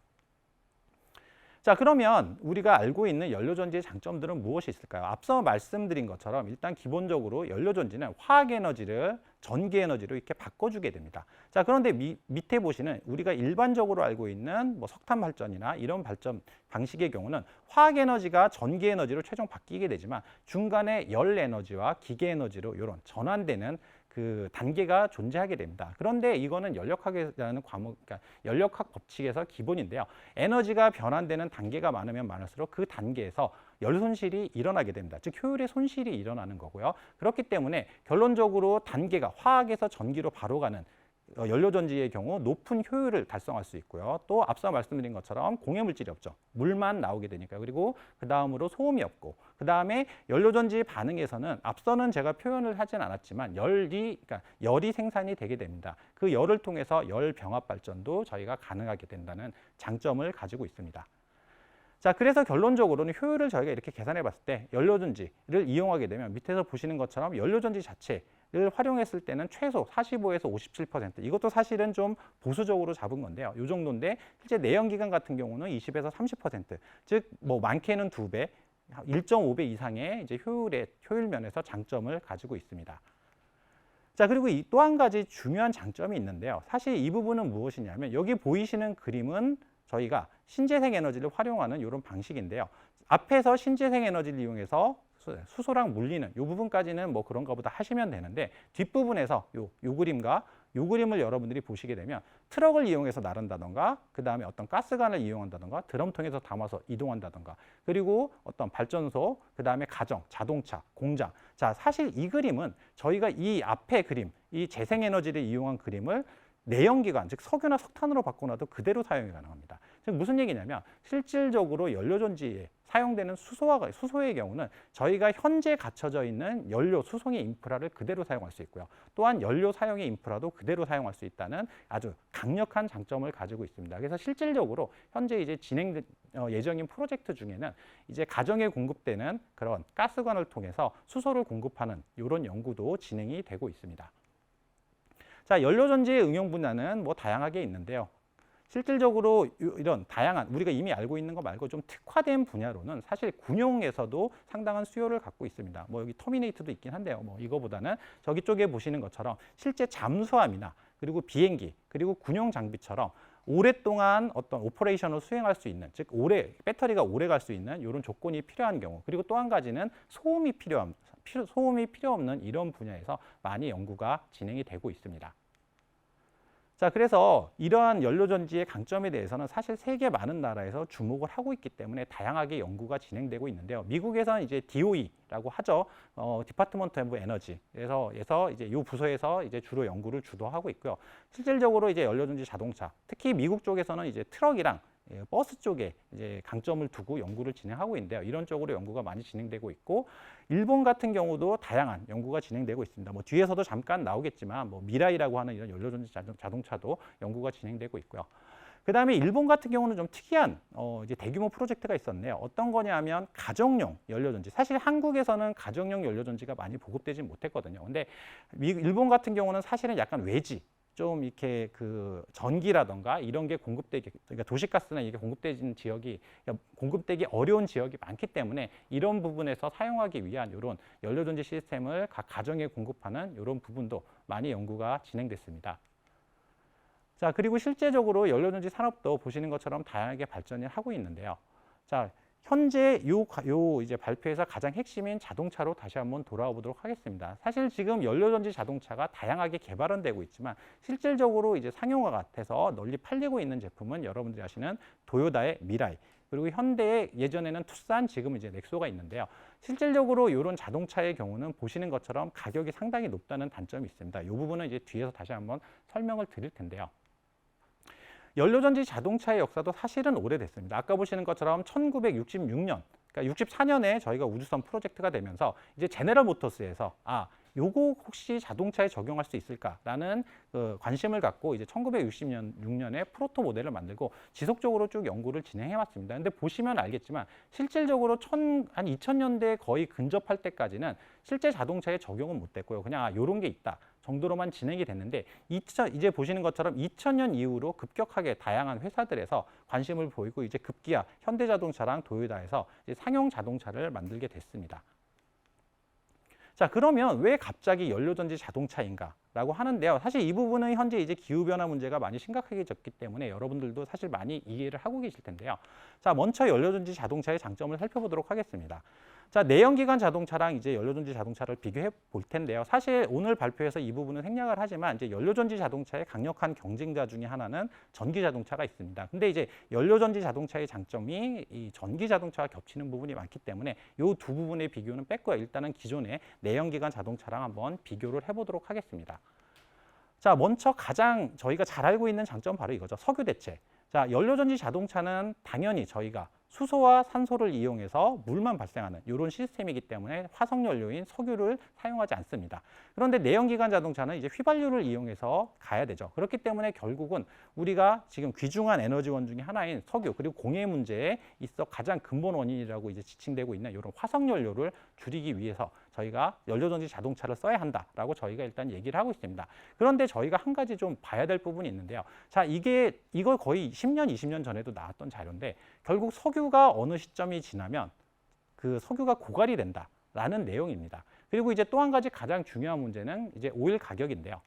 자, 그러면 우리가 알고 있는 연료전지의 장점들은 무엇이 있을까요? 앞서 말씀드린 것처럼 일단 기본적으로 연료전지는 화학에너지를 전기에너지로 이렇게 바꿔주게 됩니다. 자, 그런데 밑에 보시는 우리가 일반적으로 알고 있는 뭐 석탄 발전이나 이런 발전 방식의 경우는 화학에너지가 전기에너지로 최종 바뀌게 되지만 중간에 열에너지와 기계에너지로 이런 전환되는 그 단계가 존재하게 됩니다. 그런데 이거는 연력학이라는 그러니까 연력학 법칙에서 기본인데요. 에너지가 변환되는 단계가 많으면 많을수록 그 단계에서 열 손실이 일어나게 됩니다. 즉 효율의 손실이 일어나는 거고요. 그렇기 때문에 결론적으로 단계가 화학에서 전기로 바로 가는 연료전지의 경우 높은 효율을 달성할 수 있고요. 또 앞서 말씀드린 것처럼 공해물질이 없죠. 물만 나오게 되니까요. 그리고 그 다음으로 소음이 없고 그 다음에 연료전지 반응에서는 앞서는 제가 표현을 하진 않았지만 열이 생산이 되게 됩니다. 그 열을 통해서 열 병합 발전도 저희가 가능하게 된다는 장점을 가지고 있습니다. 자, 그래서 결론적으로는 효율을 저희가 이렇게 계산해 봤을 때 연료전지를 이용하게 되면 밑에서 보시는 것처럼 연료전지 자체를 활용했을 때는 최소 45에서 57%, 이것도 사실은 좀 보수적으로 잡은 건데요. 이 정도인데 실제 내연기관 같은 경우는 20에서 30%, 즉 뭐 많게는 2배, 1.5배 이상의 이제 효율 면에서 장점을 가지고 있습니다. 자, 그리고 또 한 가지 중요한 장점이 있는데요. 사실 이 부분은 무엇이냐면 여기 보이시는 그림은 저희가 신재생 에너지를 활용하는 이런 방식인데요. 앞에서 신재생 에너지를 이용해서 수소랑 물리는 이 부분까지는 뭐 그런가 보다 하시면 되는데 뒷부분에서 요 그림을 여러분들이 보시게 되면 트럭을 이용해서 나른다던가 그 다음에 어떤 가스관을 이용한다던가 드럼통에서 담아서 이동한다던가 그리고 어떤 발전소 그 다음에 가정, 자동차, 공장. 자, 사실 이 그림은 저희가 이 앞에 그림, 이 재생에너지를 이용한 그림을 내연기관, 즉 석유나 석탄으로 바꿔놔도 그대로 사용이 가능합니다. 즉 무슨 얘기냐면 실질적으로 연료전지에 사용되는 수소의 경우는 저희가 현재 갖춰져 있는 연료 수송의 인프라를 그대로 사용할 수 있고요. 또한 연료 사용의 인프라도 그대로 사용할 수 있다는 아주 강력한 장점을 가지고 있습니다. 그래서 실질적으로 현재 이제 진행 예정인 프로젝트 중에는 이제 가정에 공급되는 그런 가스관을 통해서 수소를 공급하는 이런 연구도 진행이 되고 있습니다. 자, 연료전지의 응용 분야는 뭐 다양하게 있는데요. 실질적으로 이런 다양한 우리가 이미 알고 있는 거 말고 좀 특화된 분야로는 사실 군용에서도 상당한 수요를 갖고 있습니다. 뭐 여기 터미네이터도 있긴 한데요. 뭐 이거보다는 저기 쪽에 보시는 것처럼 실제 잠수함이나 그리고 비행기 그리고 군용 장비처럼 오랫동안 어떤 오퍼레이션을 수행할 수 있는, 즉 배터리가 오래 갈 수 있는 이런 조건이 필요한 경우, 그리고 또 한 가지는 소음이 필요 없는 이런 분야에서 많이 연구가 진행이 되고 있습니다. 자, 그래서 이러한 연료전지의 강점에 대해서는 사실 세계 많은 나라에서 주목을 하고 있기 때문에 다양하게 연구가 진행되고 있는데요. 미국에서는 이제 DOE라고 하죠. 디파트먼트 오브 에너지에서 이제 이 부서에서 이제 주로 연구를 주도하고 있고요. 실질적으로 이제 연료전지 자동차, 특히 미국 쪽에서는 이제 트럭이랑 버스 쪽에 이제 강점을 두고 연구를 진행하고 있는데요. 이런 쪽으로 연구가 많이 진행되고 있고, 일본 같은 경우도 다양한 연구가 진행되고 있습니다. 뭐 뒤에서도 잠깐 나오겠지만 뭐 미라이라고 하는 이런 연료전지 자동차도 연구가 진행되고 있고요. 그다음에 일본 같은 경우는 좀 특이한 이제 대규모 프로젝트가 있었네요. 어떤 거냐면 가정용 연료전지. 사실 한국에서는 가정용 연료전지가 많이 보급되지 못했거든요. 근데 일본 같은 경우는 사실은 약간 외지, 좀 이렇게 그 전기라던가 이런 게 공급되기, 그러니까 도시가스나 이게 공급되는 지역이, 그러니까 공급되기 어려운 지역이 많기 때문에 이런 부분에서 사용하기 위한 이런 연료전지 시스템을 각 가정에 공급하는 이런 부분도 많이 연구가 진행됐습니다. 자, 그리고 실제적으로 연료전지 산업도 보시는 것처럼 다양하게 발전을 하고 있는데요. 자, 현재 요 이제 발표에서 가장 핵심인 자동차로 다시 한번 돌아와 보도록 하겠습니다. 사실 지금 연료전지 자동차가 다양하게 개발은 되고 있지만 실질적으로 이제 상용화가 돼서 널리 팔리고 있는 제품은 여러분들이 아시는 도요다의 미라이, 그리고 현대의 예전에는 투싼, 지금 이제 넥소가 있는데요. 실질적으로 이런 자동차의 경우는 보시는 것처럼 가격이 상당히 높다는 단점이 있습니다. 이 부분은 이제 뒤에서 다시 한번 설명을 드릴 텐데요. 연료전지 자동차의 역사도 사실은 오래됐습니다. 아까 보시는 것처럼 1966년, 그러니까 64년에 저희가 우주선 프로젝트가 되면서 이제 제네럴 모터스에서 요거 혹시 자동차에 적용할 수 있을까라는 관심을 갖고 이제 1966년에 프로토 모델을 만들고 지속적으로 쭉 연구를 진행해 왔습니다. 근데 보시면 알겠지만 실질적으로 한 2000년대에 거의 근접할 때까지는 실제 자동차에 적용은 못 됐고요. 그냥 요런 게 있다 정도로만 진행이 됐는데 이제 보시는 것처럼 2000년 이후로 급격하게 다양한 회사들에서 관심을 보이고 이제 급기야 현대자동차랑 도요다에서 이제 상용 자동차를 만들게 됐습니다. 자, 그러면 왜 갑자기 연료전지 자동차인가라고 하는데요. 사실 이 부분은 현재 이제 기후변화 문제가 많이 심각해졌기 때문에 여러분들도 사실 많이 이해를 하고 계실 텐데요. 자, 먼저 연료전지 자동차의 장점을 살펴보도록 하겠습니다. 자, 내연기관 자동차랑 이제 연료전지 자동차를 비교해 볼 텐데요. 사실 오늘 발표에서 이 부분은 생략을 하지만 이제 연료전지 자동차의 강력한 경쟁자 중에 하나는 전기 자동차가 있습니다. 근데 이제 연료전지 자동차의 장점이 이 전기 자동차와 겹치는 부분이 많기 때문에 이 두 부분의 비교는 뺐고요. 일단은 기존의 내연기관 자동차랑 한번 비교를 해보도록 하겠습니다. 자, 먼저 가장 저희가 잘 알고 있는 장점은 바로 이거죠. 석유 대체. 자, 연료전지 자동차는 당연히 저희가 수소와 산소를 이용해서 물만 발생하는 이런 시스템이기 때문에 화석연료인 석유를 사용하지 않습니다. 그런데 내연기관 자동차는 이제 휘발유를 이용해서 가야 되죠. 그렇기 때문에 결국은 우리가 지금 귀중한 에너지원 중에 하나인 석유, 그리고 공해 문제에 있어 가장 근본 원인이라고 이제 지칭되고 있는 이런 화석연료를 줄이기 위해서 저희가 연료전지 자동차를 써야 한다라고 저희가 일단 얘기를 하고 있습니다. 그런데 저희가 한 가지 좀 봐야 될 부분이 있는데요. 자, 이거 거의 10년, 20년 전에도 나왔던 자료인데 결국 석유가 어느 시점이 지나면 그 석유가 고갈이 된다라는 내용입니다. 그리고 이제 또 한 가지 가장 중요한 문제는 이제 오일 가격인데요.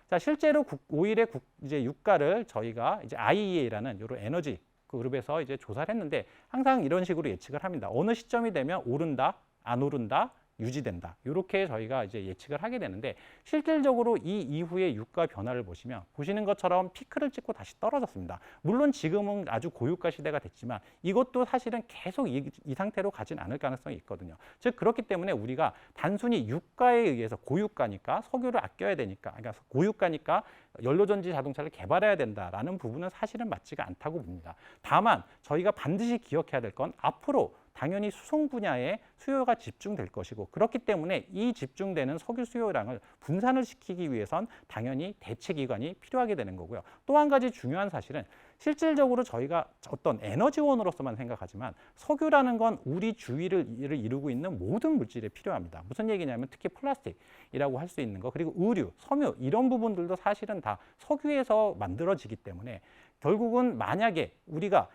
자, 실제로 오일의 이제 유가를 저희가 이제 IEA라는 이런 에너지 그룹에서 이제 조사를 했는데 항상 이런 식으로 예측을 합니다. 어느 시점이 되면 오른다, 안 오른다, 유지된다. 이렇게 저희가 이제 예측을 하게 되는데 실질적으로 이 이후의 유가 변화를 보시는 것처럼 피크를 찍고 다시 떨어졌습니다. 물론 지금은 아주 고유가 시대가 됐지만 이것도 사실은 계속 이 상태로 가진 않을 가능성이 있거든요. 즉 그렇기 때문에 우리가 단순히 유가에 의해서 고유가니까 석유를 아껴야 되니까, 그러니까 고유가니까 연료전지 자동차를 개발해야 된다라는 부분은 사실은 맞지가 않다고 봅니다. 다만 저희가 반드시 기억해야 될 건 앞으로 당연히 수송 분야에 수요가 집중될 것이고 그렇기 때문에 이 집중되는 석유 수요량을 분산을 시키기 위해선 당연히 대체기관이 필요하게 되는 거고요. 또 한 가지 중요한 사실은 실질적으로 저희가 어떤 에너지원으로서만 생각하지만 석유라는 건 우리 주위를 이루고 있는 모든 물질에 필요합니다. 무슨 얘기냐면 특히 플라스틱이라고 할 수 있는 거, 그리고 의류, 섬유 이런 부분들도 사실은 다 석유에서 만들어지기 때문에 결국은 만약에 우리가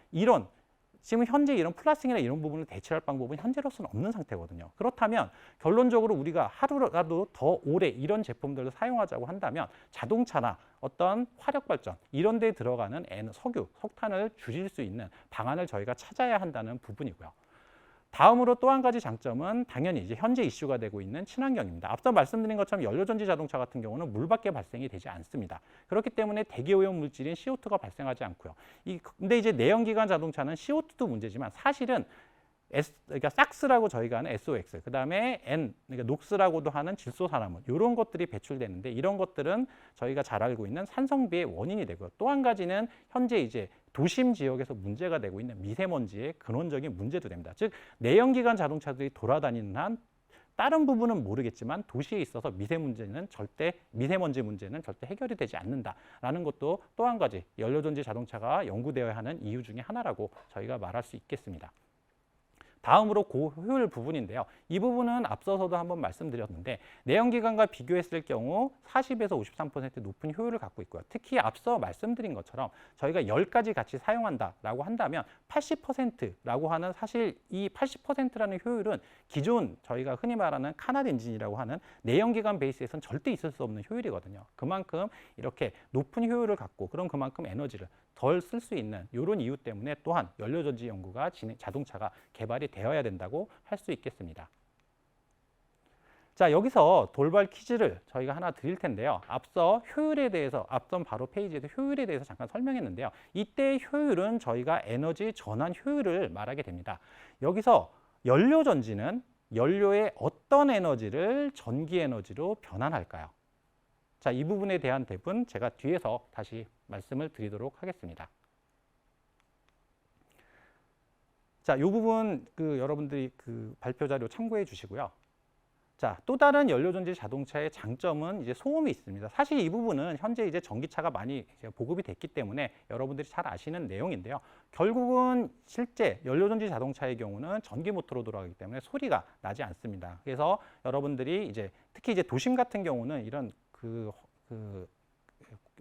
지금 현재 이런 플라스틱이나 이런 부분을 대체할 방법은 현재로서는 없는 상태거든요. 그렇다면 결론적으로 우리가 하루라도 더 오래 이런 제품들을 사용하자고 한다면 자동차나 어떤 화력발전 이런 데 들어가는 석유, 석탄을 줄일 수 있는 방안을 저희가 찾아야 한다는 부분이고요. 다음으로 또 한 가지 장점은 당연히 이제 현재 이슈가 되고 있는 친환경입니다. 앞서 말씀드린 것처럼 연료전지 자동차 같은 경우는 물밖에 발생이 되지 않습니다. 그렇기 때문에 대기오염 물질인 CO2가 발생하지 않고요. 근데 이제 내연기관 자동차는 CO2도 문제지만 사실은 그러니까 SOx라고 저희가 하는 SOx, 그 다음에 그러니까 NOx라고도 하는 질소산화물 이런 것들이 배출되는데 이런 것들은 저희가 잘 알고 있는 산성비의 원인이 되고요. 또 한 가지는 현재 이제 도심 지역에서 문제가 되고 있는 미세먼지의 근원적인 문제도 됩니다. 즉 내연기관 자동차들이 돌아다니는 한 다른 부분은 모르겠지만 도시에 있어서 미세먼지 문제는 절대 해결이 되지 않는다라는 것도 또 한 가지 연료전지 자동차가 연구되어야 하는 이유 중에 하나라고 저희가 말할 수 있겠습니다. 다음으로 고효율 부분인데요. 이 부분은 앞서서도 한번 말씀드렸는데 내연기관과 비교했을 경우 40에서 53% 높은 효율을 갖고 있고요. 특히 앞서 말씀드린 것처럼 저희가 10가지 같이 사용한다라고 한다면 80%라고 하는 사실 이 80%라는 효율은 기존 저희가 흔히 말하는 카낫 엔진이라고 하는 내연기관 베이스에서는 절대 있을 수 없는 효율이거든요. 그만큼 이렇게 높은 효율을 갖고 그럼 그만큼 에너지를 덜 쓸 수 있는 이런 이유 때문에 또한 연료전지 연구가 자동차가 개발이 되어야 된다고 할 수 있겠습니다. 자, 여기서 돌발 퀴즈를 저희가 하나 드릴 텐데요. 앞서 효율에 대해서 앞선 바로 페이지에서 효율에 대해서 잠깐 설명했는데요. 이때 효율은 저희가 에너지 전환 효율을 말하게 됩니다. 여기서 연료전지는 연료의 어떤 에너지를 전기 에너지로 변환할까요? 자, 이 부분에 대한 답은 제가 뒤에서 다시 말씀을 드리도록 하겠습니다. 자, 이 부분 여러분들이 발표 자료 참고해 주시고요. 자, 또 다른 연료전지 자동차의 장점은 이제 소음이 있습니다. 사실 이 부분은 현재 이제 전기차가 많이 이제 보급이 됐기 때문에 여러분들이 잘 아시는 내용인데요. 결국은 실제 연료전지 자동차의 경우는 전기 모터로 돌아가기 때문에 소리가 나지 않습니다. 그래서 여러분들이 이제 특히 이제 도심 같은 경우는 이런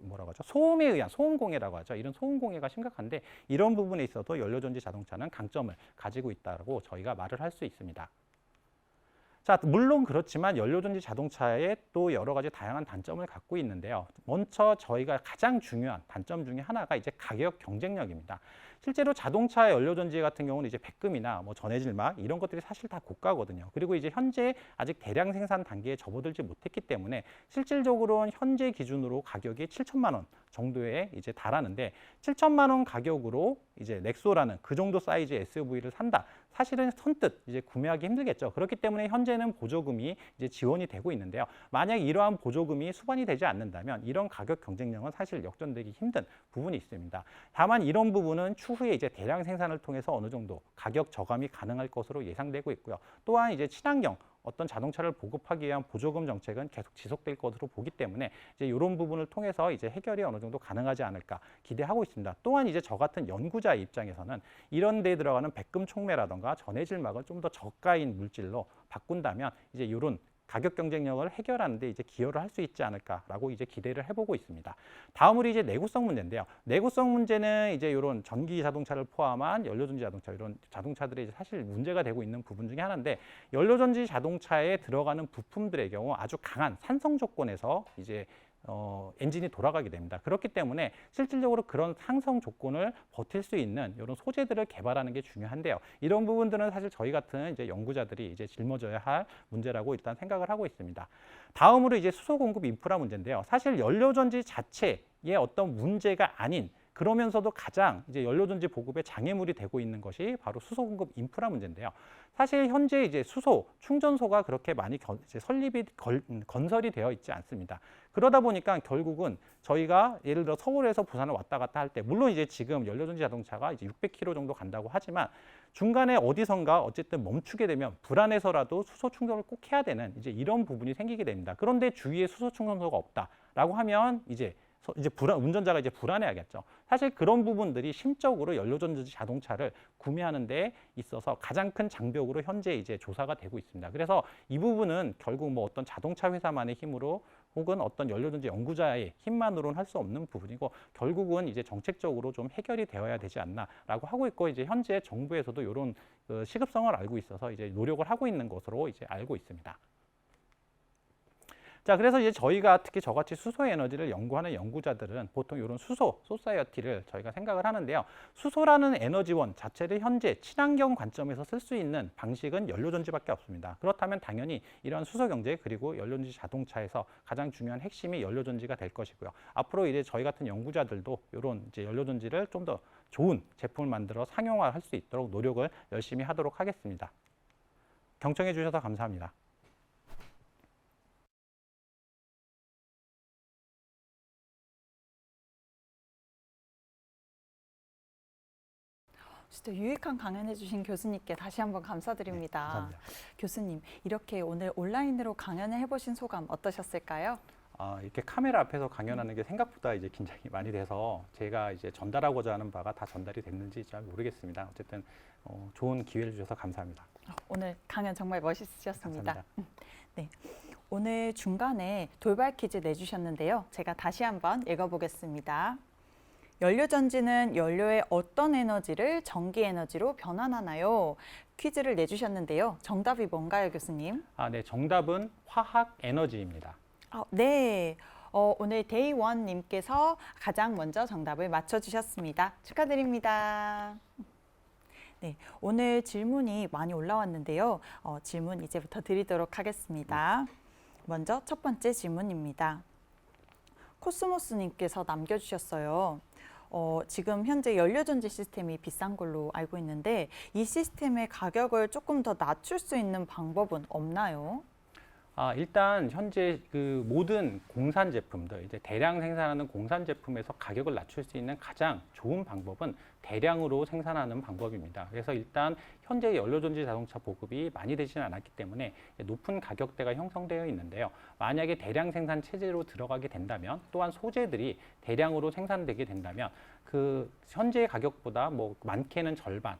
뭐라고 하죠? 소음에 의한 소음공해라고 하죠. 이런 소음공해가 심각한데 이런 부분에 있어도 연료전지 자동차는 강점을 가지고 있다고 저희가 말을 할 수 있습니다. 자, 물론 그렇지만 연료전지 자동차에 또 여러 가지 다양한 단점을 갖고 있는데요. 먼저 저희가 가장 중요한 단점 중에 하나가 이제 가격 경쟁력입니다. 실제로 자동차 연료전지 같은 경우는 이제 백금이나 뭐 전해질막 이런 것들이 사실 다 고가거든요. 그리고 이제 현재 아직 대량 생산 단계에 접어들지 못했기 때문에 실질적으로는 현재 기준으로 가격이 7천만 원 정도에 이제 달하는데 7천만 원 가격으로 이제 넥소라는 그 정도 사이즈의 SUV를 산다. 사실은 선뜻 이제 구매하기 힘들겠죠. 그렇기 때문에 현재는 보조금이 이제 지원이 되고 있는데요. 만약 이러한 보조금이 수반이 되지 않는다면 이런 가격 경쟁력은 사실 역전되기 힘든 부분이 있습니다. 다만 이런 부분은 추후에 이제 대량 생산을 통해서 어느 정도 가격 저감이 가능할 것으로 예상되고 있고요. 또한 이제 친환경 어떤 자동차를 보급하기 위한 보조금 정책은 계속 지속될 것으로 보기 때문에 이제 이런 부분을 통해서 이제 해결이 어느 정도 가능하지 않을까 기대하고 있습니다. 또한 이제 저 같은 연구자의 입장에서는 이런 데 들어가는 백금 촉매라던가 전해질막을 좀 더 저가인 물질로 바꾼다면 이제 이런 가격 경쟁력을 해결하는 데 이제 기여를 할 수 있지 않을까라고 이제 기대를 해보고 있습니다. 다음으로 이제 내구성 문제인데요. 내구성 문제는 이제 이런 전기 자동차를 포함한 연료전지 자동차 이런 자동차들이 사실 문제가 되고 있는 부분 중에 하나인데 연료전지 자동차에 들어가는 부품들의 경우 아주 강한 산성 조건에서 이제 엔진이 돌아가게 됩니다. 그렇기 때문에 실질적으로 그런 상성 조건을 버틸 수 있는 이런 소재들을 개발하는 게 중요한데요. 이런 부분들은 사실 저희 같은 이제 연구자들이 이제 짊어져야 할 문제라고 일단 생각을 하고 있습니다. 다음으로 이제 수소 공급 인프라 문제인데요. 사실 연료전지 자체의 어떤 문제가 아닌 그러면서도 가장 이제 연료전지 보급에 장애물이 되고 있는 것이 바로 수소 공급 인프라 문제인데요. 사실 현재 이제 수소 충전소가 그렇게 많이 건설이 되어 있지 않습니다. 그러다 보니까 결국은 저희가 예를 들어 서울에서 부산을 왔다 갔다 할 때 물론 이제 지금 연료전지 자동차가 이제 600km 정도 간다고 하지만 중간에 어디선가 어쨌든 멈추게 되면 불안해서라도 수소 충전을 꼭 해야 되는 이제 이런 부분이 생기게 됩니다. 그런데 주위에 수소 충전소가 없다라고 하면 이제 운전자가 이제 불안해하겠죠. 사실 그런 부분들이 심적으로 연료전지 자동차를 구매하는 데 있어서 가장 큰 장벽으로 현재 이제 조사가 되고 있습니다. 그래서 이 부분은 결국 뭐 어떤 자동차 회사만의 힘으로 혹은 어떤 연료전지 연구자의 힘만으로는 할 수 없는 부분이고 결국은 이제 정책적으로 좀 해결이 되어야 되지 않나라고 하고 있고 이제 현재 정부에서도 이런 시급성을 알고 있어서 이제 노력을 하고 있는 것으로 이제 알고 있습니다. 자, 그래서 이제 저희가 특히 저같이 수소 에너지를 연구하는 연구자들은 보통 이런 수소 소사이어티를 저희가 생각을 하는데요. 수소라는 에너지원 자체를 현재 친환경 관점에서 쓸 수 있는 방식은 연료전지밖에 없습니다. 그렇다면 당연히 이런 수소 경제 그리고 연료전지 자동차에서 가장 중요한 핵심이 연료전지가 될 것이고요. 앞으로 이제 저희 같은 연구자들도 이런 이제 연료전지를 좀 더 좋은 제품을 만들어 상용화할 수 있도록 노력을 열심히 하도록 하겠습니다. 경청해 주셔서 감사합니다. 진짜 유익한 강연해주신 교수님께 다시 한번 감사드립니다. 네, 감사합니다. 교수님, 이렇게 오늘 온라인으로 강연을 해보신 소감 어떠셨을까요? 이렇게 카메라 앞에서 강연하는 게 생각보다 이제 긴장이 많이 돼서 제가 이제 전달하고자 하는 바가 다 전달이 됐는지 잘 모르겠습니다. 어쨌든 좋은 기회를 주셔서 감사합니다. 오늘 강연 정말 멋있으셨습니다. 감사합니다. 네, 오늘 중간에 돌발 퀴즈 내주셨는데요. 제가 다시 한번 읽어보겠습니다. 연료전지는 연료의 어떤 에너지를 전기 에너지로 변환하나요? 퀴즈를 내주셨는데요. 정답이 뭔가요, 교수님? 네, 정답은 화학 에너지입니다. 네. 오늘 데이원님께서 가장 먼저 정답을 맞춰주셨습니다. 축하드립니다. 네, 오늘 질문이 많이 올라왔는데요. 질문 이제부터 드리도록 하겠습니다. 먼저 첫 번째 질문입니다. 코스모스님께서 남겨주셨어요. 지금 현재 연료전지 시스템이 비싼 걸로 알고 있는데 이 시스템의 가격을 조금 더 낮출 수 있는 방법은 없나요? 일단 현재 그 모든 공산 제품들, 이제 대량 생산하는 공산 제품에서 가격을 낮출 수 있는 가장 좋은 방법은 대량으로 생산하는 방법입니다. 그래서 일단 현재 연료전지 자동차 보급이 많이 되지는 않았기 때문에 높은 가격대가 형성되어 있는데요. 만약에 대량 생산 체제로 들어가게 된다면, 또한 소재들이 대량으로 생산되게 된다면 그 현재 가격보다 뭐 많게는 절반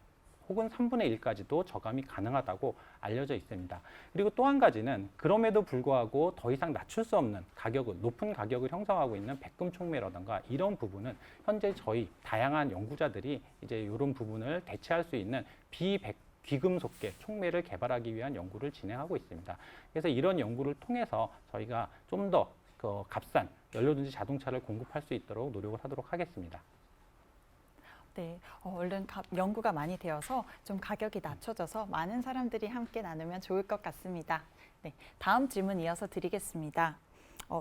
혹은 3분의 1까지도 저감이 가능하다고 알려져 있습니다. 그리고 또 한 가지는 그럼에도 불구하고 더 이상 낮출 수 없는 가격을, 높은 가격을 형성하고 있는 백금 촉매라든가 이런 부분은 현재 저희 다양한 연구자들이 이제 이런 부분을 대체할 수 있는 귀금속계 촉매를 개발하기 위한 연구를 진행하고 있습니다. 그래서 이런 연구를 통해서 저희가 좀 더 값싼 연료전지 자동차를 공급할 수 있도록 노력을 하도록 하겠습니다. 네, 얼른 연구가 많이 되어서 좀 가격이 낮춰져서 많은 사람들이 함께 나누면 좋을 것 같습니다. 네, 다음 질문 이어서 드리겠습니다.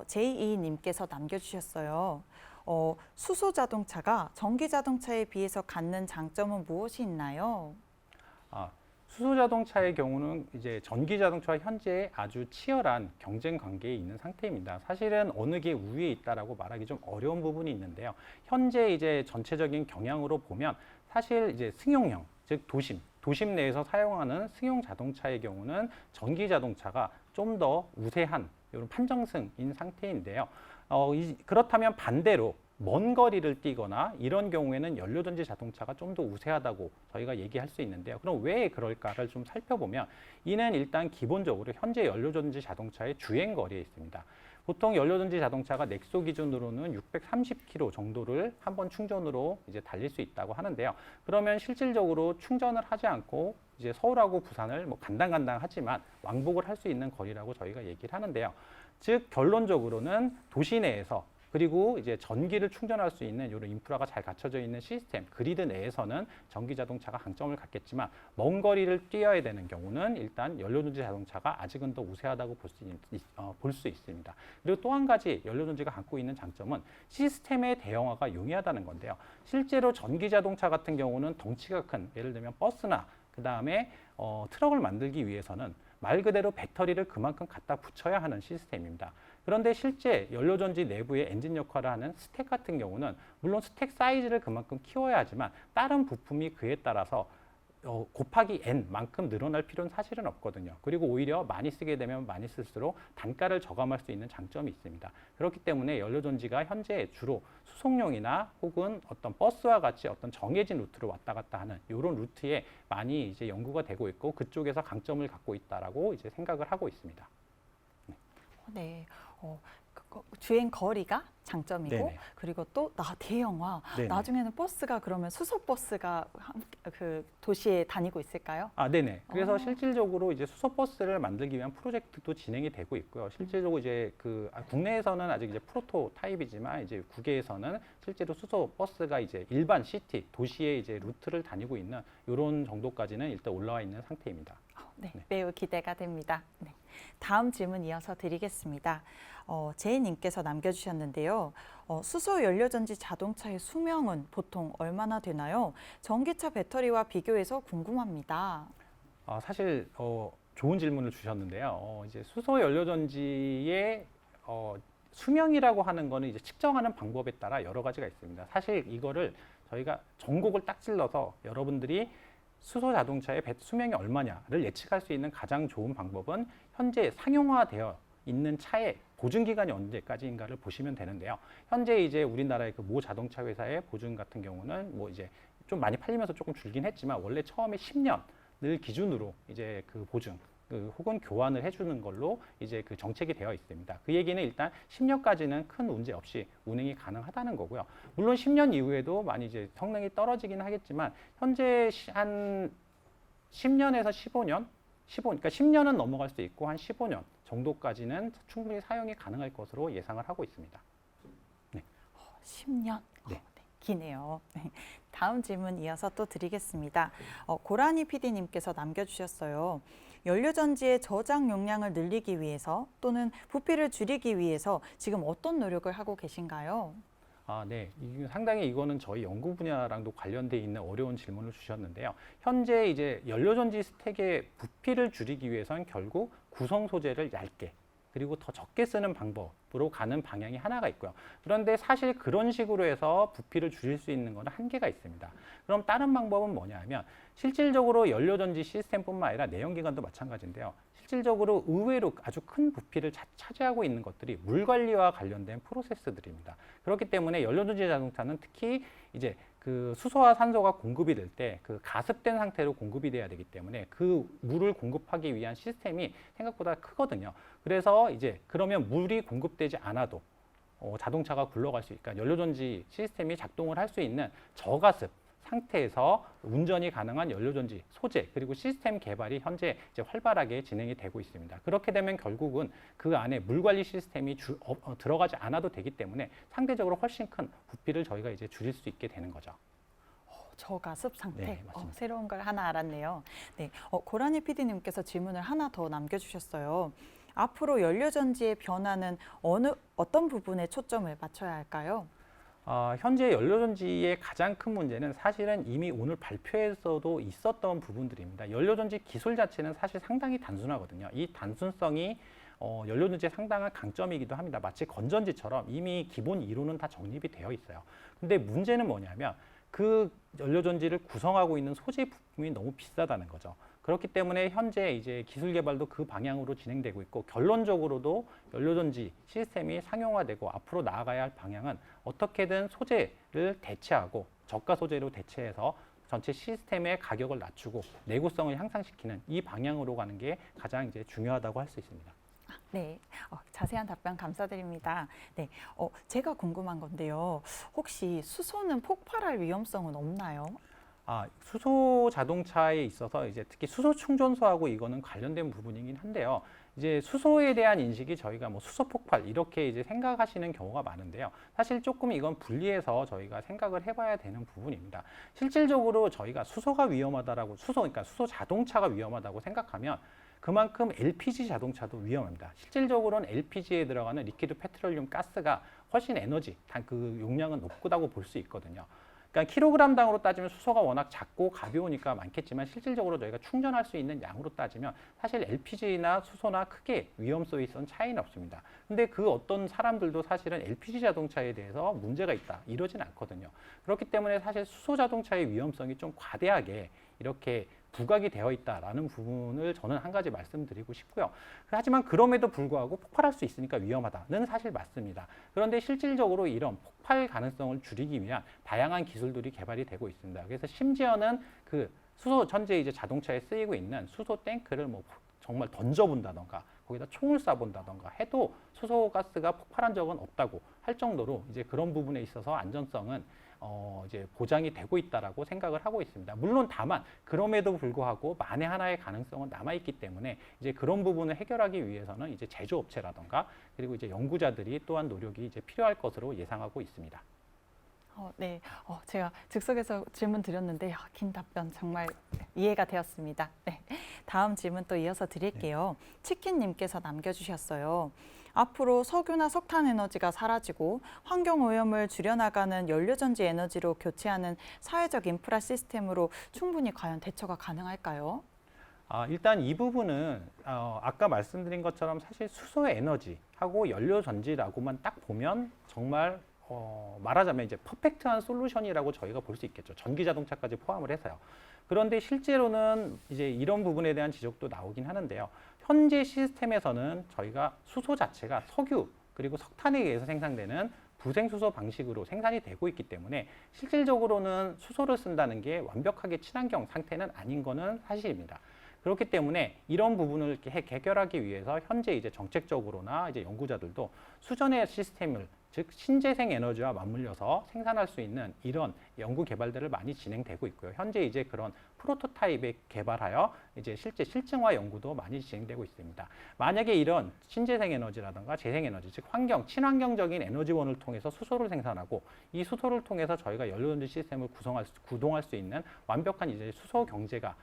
JE님께서 남겨주셨어요. 수소 자동차가 전기 자동차에 비해서 갖는 장점은 무엇이 있나요? 수소 자동차의 경우는 이제 전기 자동차와 현재 아주 치열한 경쟁 관계에 있는 상태입니다. 사실은 어느 게 우위에 있다라고 말하기 좀 어려운 부분이 있는데요. 현재 이제 전체적인 경향으로 보면 사실 이제 승용형, 즉 도심 내에서 사용하는 승용 자동차의 경우는 전기 자동차가 좀 더 우세한 이런 판정승인 상태인데요. 그렇다면 반대로 먼 거리를 뛰거나 이런 경우에는 연료전지 자동차가 좀 더 우세하다고 저희가 얘기할 수 있는데요. 그럼 왜 그럴까를 좀 살펴보면 이는 일단 기본적으로 현재 연료전지 자동차의 주행 거리에 있습니다. 보통 연료전지 자동차가 넥소 기준으로는 630km 정도를 한 번 충전으로 이제 달릴 수 있다고 하는데요. 그러면 실질적으로 충전을 하지 않고 이제 서울하고 부산을 뭐 간당간당하지만 왕복을 할 수 있는 거리라고 저희가 얘기를 하는데요. 즉 결론적으로는 도시 내에서 그리고 이제 전기를 충전할 수 있는 이런 인프라가 잘 갖춰져 있는 시스템, 그리드 내에서는 전기 자동차가 강점을 갖겠지만 먼 거리를 뛰어야 되는 경우는 일단 연료전지 자동차가 아직은 더 우세하다고 볼 수 있습니다. 그리고 또 한 가지 연료전지가 갖고 있는 장점은 시스템의 대형화가 용이하다는 건데요. 실제로 전기 자동차 같은 경우는 덩치가 큰, 예를 들면 버스나 그 다음에 트럭을 만들기 위해서는 말 그대로 배터리를 그만큼 갖다 붙여야 하는 시스템입니다. 그런데 실제 연료전지 내부의 엔진 역할을 하는 스택 같은 경우는 물론 스택 사이즈를 그만큼 키워야 하지만 다른 부품이 그에 따라서 곱하기 n만큼 늘어날 필요는 사실은 없거든요. 그리고 오히려 많이 쓰게 되면 많이 쓸수록 단가를 저감할 수 있는 장점이 있습니다. 그렇기 때문에 연료전지가 현재 주로 수송용이나 혹은 어떤 버스와 같이 어떤 정해진 루트로 왔다 갔다 하는 이런 루트에 많이 이제 연구가 되고 있고 그쪽에서 강점을 갖고 있다라고 이제 생각을 하고 있습니다. 네. 주행 거리가 장점이고 네네. 그리고 또 대형화. 네네. 나중에는 버스가 그러면 수소 버스가 그 도시에 다니고 있을까요? 네네. 그래서 실질적으로 이제 수소버스를 만들기 위한 프로젝트도 진행이 되고 있고요. 실질적으로 이제 국내에서는 아직 이제 프로토 타입이지만 이제 국외에서는 실제로 수소버스가 이제 일반 시티, 도시의 이제 루트를 다니고 있는 이런 정도까지는 일단 올라와 있는 상태입니다. 네, 매우 기대가 됩니다. 네. 다음 질문 이어서 드리겠습니다. 제이님께서 남겨주셨는데요. 수소 연료전지 자동차의 수명은 보통 얼마나 되나요? 전기차 배터리와 비교해서 궁금합니다. 사실 좋은 질문을 주셨는데요. 이제 수소 연료전지의 수명이라고 하는 거는 이제 측정하는 방법에 따라 여러 가지가 있습니다. 사실 이거를 저희가 전곡을 딱 찔러서 여러분들이 수소 자동차의 수명이 얼마냐를 예측할 수 있는 가장 좋은 방법은 현재 상용화되어 있는 차의 보증 기간이 언제까지인가를 보시면 되는데요. 현재 이제 우리나라의 그 모 자동차 회사의 보증 같은 경우는 뭐 이제 좀 많이 팔리면서 조금 줄긴 했지만 원래 처음에 10년을 기준으로 이제 그 보증 혹은 교환을 해주는 걸로 이제 그 정책이 되어 있습니다. 그 얘기는 일단 10년까지는 큰 문제 없이 운행이 가능하다는 거고요. 물론 10년 이후에도 많이 이제 성능이 떨어지긴 하겠지만 현재 한 10년에서 15년, 그러니까 10년은 넘어갈 수 있고 한 15년 정도까지는 충분히 사용이 가능할 것으로 예상을 하고 있습니다. 10년? 네. 기네요. 다음 질문 이어서 또 드리겠습니다. 고라니 PD님께서 남겨주셨어요. 연료전지의 저장 용량을 늘리기 위해서 또는 부피를 줄이기 위해서 지금 어떤 노력을 하고 계신가요? 네. 상당히 이거는 저희 연구 분야랑도 관련돼 있는 어려운 질문을 주셨는데요. 현재 이제 연료전지 스택의 부피를 줄이기 위해서는 결국 구성 소재를 얇게 그리고 더 적게 쓰는 방법으로 가는 방향이 하나가 있고요. 그런데 사실 그런 식으로 해서 부피를 줄일 수 있는 것은 한계가 있습니다. 그럼 다른 방법은 뭐냐 하면 실질적으로 연료전지 시스템뿐만 아니라 내연기관도 마찬가지인데요. 실질적으로 의외로 아주 큰 부피를 차지하고 있는 것들이 물 관리와 관련된 프로세스들입니다. 그렇기 때문에 연료전지 자동차는 특히 이제 그 수소와 산소가 공급이 될 때 그 가습된 상태로 공급이 돼야 되기 때문에 그 물을 공급하기 위한 시스템이 생각보다 크거든요. 그래서 이제 그러면 물이 공급되지 않아도 자동차가 굴러갈 수 있으니까 연료전지 시스템이 작동을 할 수 있는 저가습 상태에서 운전이 가능한 연료전지 소재 그리고 시스템 개발이 현재 이제 활발하게 진행이 되고 있습니다. 그렇게 되면 결국은 그 안에 물 관리 시스템이 들어가지 않아도 되기 때문에 상대적으로 훨씬 큰 부피를 저희가 이제 줄일 수 있게 되는 거죠. 저가습 상태. 네, 맞습니다. 새로운 걸 하나 알았네요. 네, 고라니 PD님께서 질문을 하나 더 남겨주셨어요. 앞으로 연료전지의 변화는 어떤 부분에 초점을 맞춰야 할까요? 현재 연료전지의 가장 큰 문제는 사실은 이미 오늘 발표에서도 있었던 부분들입니다. 연료전지 기술 자체는 사실 상당히 단순하거든요. 이 단순성이 연료전지의 상당한 강점이기도 합니다. 마치 건전지처럼 이미 기본 이론은 다 정립이 되어 있어요. 근데 문제는 뭐냐면 그 연료전지를 구성하고 있는 소재 부품이 너무 비싸다는 거죠. 그렇기 때문에 현재 이제 기술 개발도 그 방향으로 진행되고 있고 결론적으로도 연료전지 시스템이 상용화되고 앞으로 나아가야 할 방향은 어떻게든 소재를 대체하고 저가 소재로 대체해서 전체 시스템의 가격을 낮추고 내구성을 향상시키는 이 방향으로 가는 게 가장 이제 중요하다고 할 수 있습니다. 네, 자세한 답변 감사드립니다. 네, 제가 궁금한 건데요. 혹시 수소는 폭발할 위험성은 없나요? 수소 자동차에 있어서 이제 특히 수소 충전소하고 이거는 관련된 부분이긴 한데요. 이제 수소에 대한 인식이 저희가 뭐 수소 폭발 이렇게 이제 생각하시는 경우가 많은데요. 사실 조금 이건 분리해서 저희가 생각을 해봐야 되는 부분입니다. 실질적으로 저희가 수소가 위험하다라고 그러니까 수소 자동차가 위험하다고 생각하면 그만큼 LPG 자동차도 위험합니다. 실질적으로는 LPG에 들어가는 리퀴드 페트롤리움 가스가 훨씬 에너지, 그 용량은 높다고 볼 수 있거든요. 그러니까 킬로그램당으로 따지면 수소가 워낙 작고 가벼우니까 많겠지만 실질적으로 저희가 충전할 수 있는 양으로 따지면 사실 LPG나 수소나 크게 위험성에 있어서는 차이는 없습니다. 근데 그 어떤 사람들도 사실은 LPG 자동차에 대해서 문제가 있다 이러진 않거든요. 그렇기 때문에 사실 수소 자동차의 위험성이 좀 과대하게 이렇게 부각이 되어 있다라는 부분을 저는 한 가지 말씀드리고 싶고요. 하지만 그럼에도 불구하고 폭발할 수 있으니까 위험하다는 사실 맞습니다. 그런데 실질적으로 이런 폭발 가능성을 줄이기 위한 다양한 기술들이 개발이 되고 있습니다. 그래서 심지어는 그 수소 현재 이제 자동차에 쓰이고 있는 수소 탱크를 뭐 정말 던져본다던가 거기다 총을 쏴본다던가 해도 수소 가스가 폭발한 적은 없다고 할 정도로 이제 그런 부분에 있어서 안전성은 이제 보장이 되고 있다라고 생각을 하고 있습니다. 물론 다만 그럼에도 불구하고 만에 하나의 가능성은 남아 있기 때문에 이제 그런 부분을 해결하기 위해서는 이제 제조업체라던가 그리고 이제 연구자들이 또한 노력이 이제 필요할 것으로 예상하고 있습니다. 네, 제가 즉석에서 질문 드렸는데 긴 답변 정말 이해가 되었습니다. 네, 다음 질문 또 이어서 드릴게요. 치킨님께서 남겨주셨어요. 앞으로 석유나 석탄 에너지가 사라지고 환경 오염을 줄여나가는 연료전지 에너지로 교체하는 사회적 인프라 시스템으로 충분히 과연 대처가 가능할까요? 일단 이 부분은 아까 말씀드린 것처럼 사실 수소 에너지하고 연료전지라고만 딱 보면 정말 말하자면 이제 퍼펙트한 솔루션이라고 저희가 볼 수 있겠죠. 전기 자동차까지 포함을 해서요. 그런데 실제로는 이제 이런 부분에 대한 지적도 나오긴 하는데요. 현재 시스템에서는 저희가 수소 자체가 석유 그리고 석탄에 의해서 생산되는 부생수소 방식으로 생산이 되고 있기 때문에 실질적으로는 수소를 쓴다는 게 완벽하게 친환경 상태는 아닌 거는 사실입니다. 그렇기 때문에 이런 부분을 이렇게 해결하기 위해서 현재 이제 정책적으로나 이제 연구자들도 수전의 시스템을 즉 신재생 에너지와 맞물려서 생산할 수 있는 이런 연구 개발들을 많이 진행되고 있고요. 현재 이제 그런 프로토타입에 개발하여 이제 실제 실증화 연구도 많이 진행되고 있습니다. 만약에 이런 신재생 에너지라든가 재생 에너지, 즉 환경, 친환경적인 에너지원을 통해서 수소를 생산하고 이 수소를 통해서 저희가 연료전지 시스템을 구동할 수 있는 완벽한 이제 수소 경제가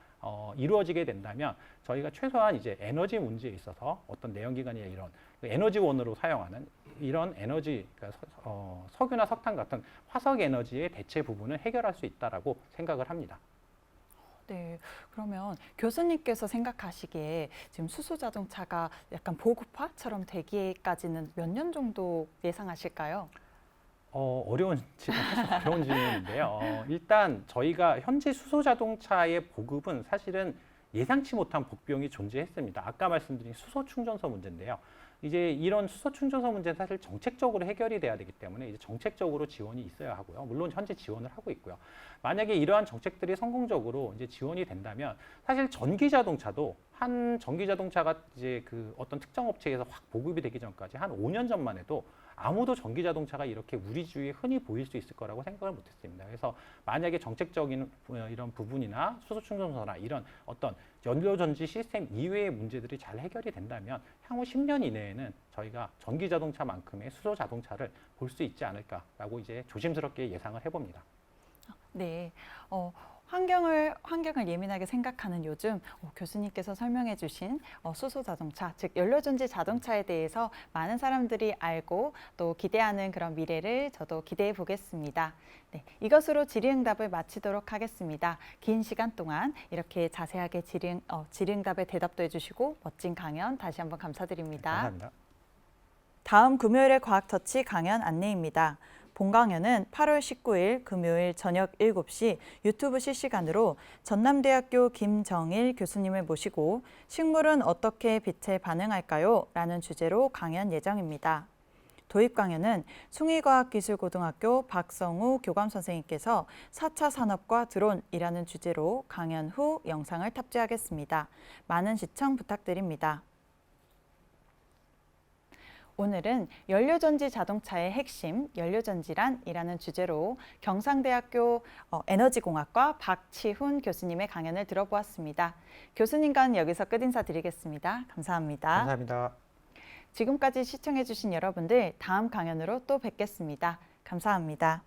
이루어지게 된다면 저희가 최소한 이제 에너지 문제에 있어서 어떤 내연기관이나 이런 에너지원으로 사용하는 이런 에너지, 그러니까 석유나 석탄 같은 화석 에너지의 대체 부분을 해결할 수 있다라고 생각을 합니다. 네, 그러면 교수님께서 생각하시기에 지금 수소 자동차가 약간 보급화처럼 되기까지는 몇 년 정도 예상하실까요? 사실 어려운 질문인데요. 일단 저희가 현재 수소 자동차의 보급은 사실은 예상치 못한 복병이 존재했습니다. 아까 말씀드린 수소 충전소 문제인데요. 이제 이런 수소 충전소 문제는 사실 정책적으로 해결이 돼야 되기 때문에 이제 정책적으로 지원이 있어야 하고요. 물론 현재 지원을 하고 있고요. 만약에 이러한 정책들이 성공적으로 이제 지원이 된다면 사실 전기 자동차도 한 전기 자동차가 이제 그 어떤 특정 업체에서 확 보급이 되기 전까지 한 5년 전만 해도 아무도 전기 자동차가 이렇게 우리 주위에 흔히 보일 수 있을 거라고 생각을 못했습니다. 그래서 만약에 정책적인 이런 부분이나 수소 충전소나 이런 어떤 연료전지 시스템 이외의 문제들이 잘 해결이 된다면 향후 10년 이내에는 저희가 전기 자동차만큼의 수소 자동차를 볼 수 있지 않을까라고 이제 조심스럽게 예상을 해봅니다. 네, 환경을 예민하게 생각하는 요즘 교수님께서 설명해 주신 수소 자동차, 즉 연료전지 자동차에 대해서 많은 사람들이 알고 또 기대하는 그런 미래를 저도 기대해 보겠습니다. 네, 이것으로 질의응답을 마치도록 하겠습니다. 긴 시간 동안 이렇게 자세하게 질의응답에 대답도 해주시고 멋진 강연 다시 한번 감사드립니다. 감사합니다. 다음 금요일의 과학터치 강연 안내입니다. 본 강연은 8월 19일 금요일 저녁 7시 유튜브 실시간으로 전남대학교 김정일 교수님을 모시고 식물은 어떻게 빛에 반응할까요? 라는 주제로 강연 예정입니다. 도입 강연은 숭의과학기술고등학교 박성우 교감선생님께서 4차 산업과 드론이라는 주제로 강연 후 영상을 탑재하겠습니다. 많은 시청 부탁드립니다. 오늘은 연료전지 자동차의 핵심, 연료전지란이라는 주제로 경상대학교 에너지공학과 박치훈 교수님의 강연을 들어보았습니다. 교수님과는 여기서 끝인사 드리겠습니다. 감사합니다. 감사합니다. 지금까지 시청해주신 여러분들 다음 강연으로 또 뵙겠습니다. 감사합니다.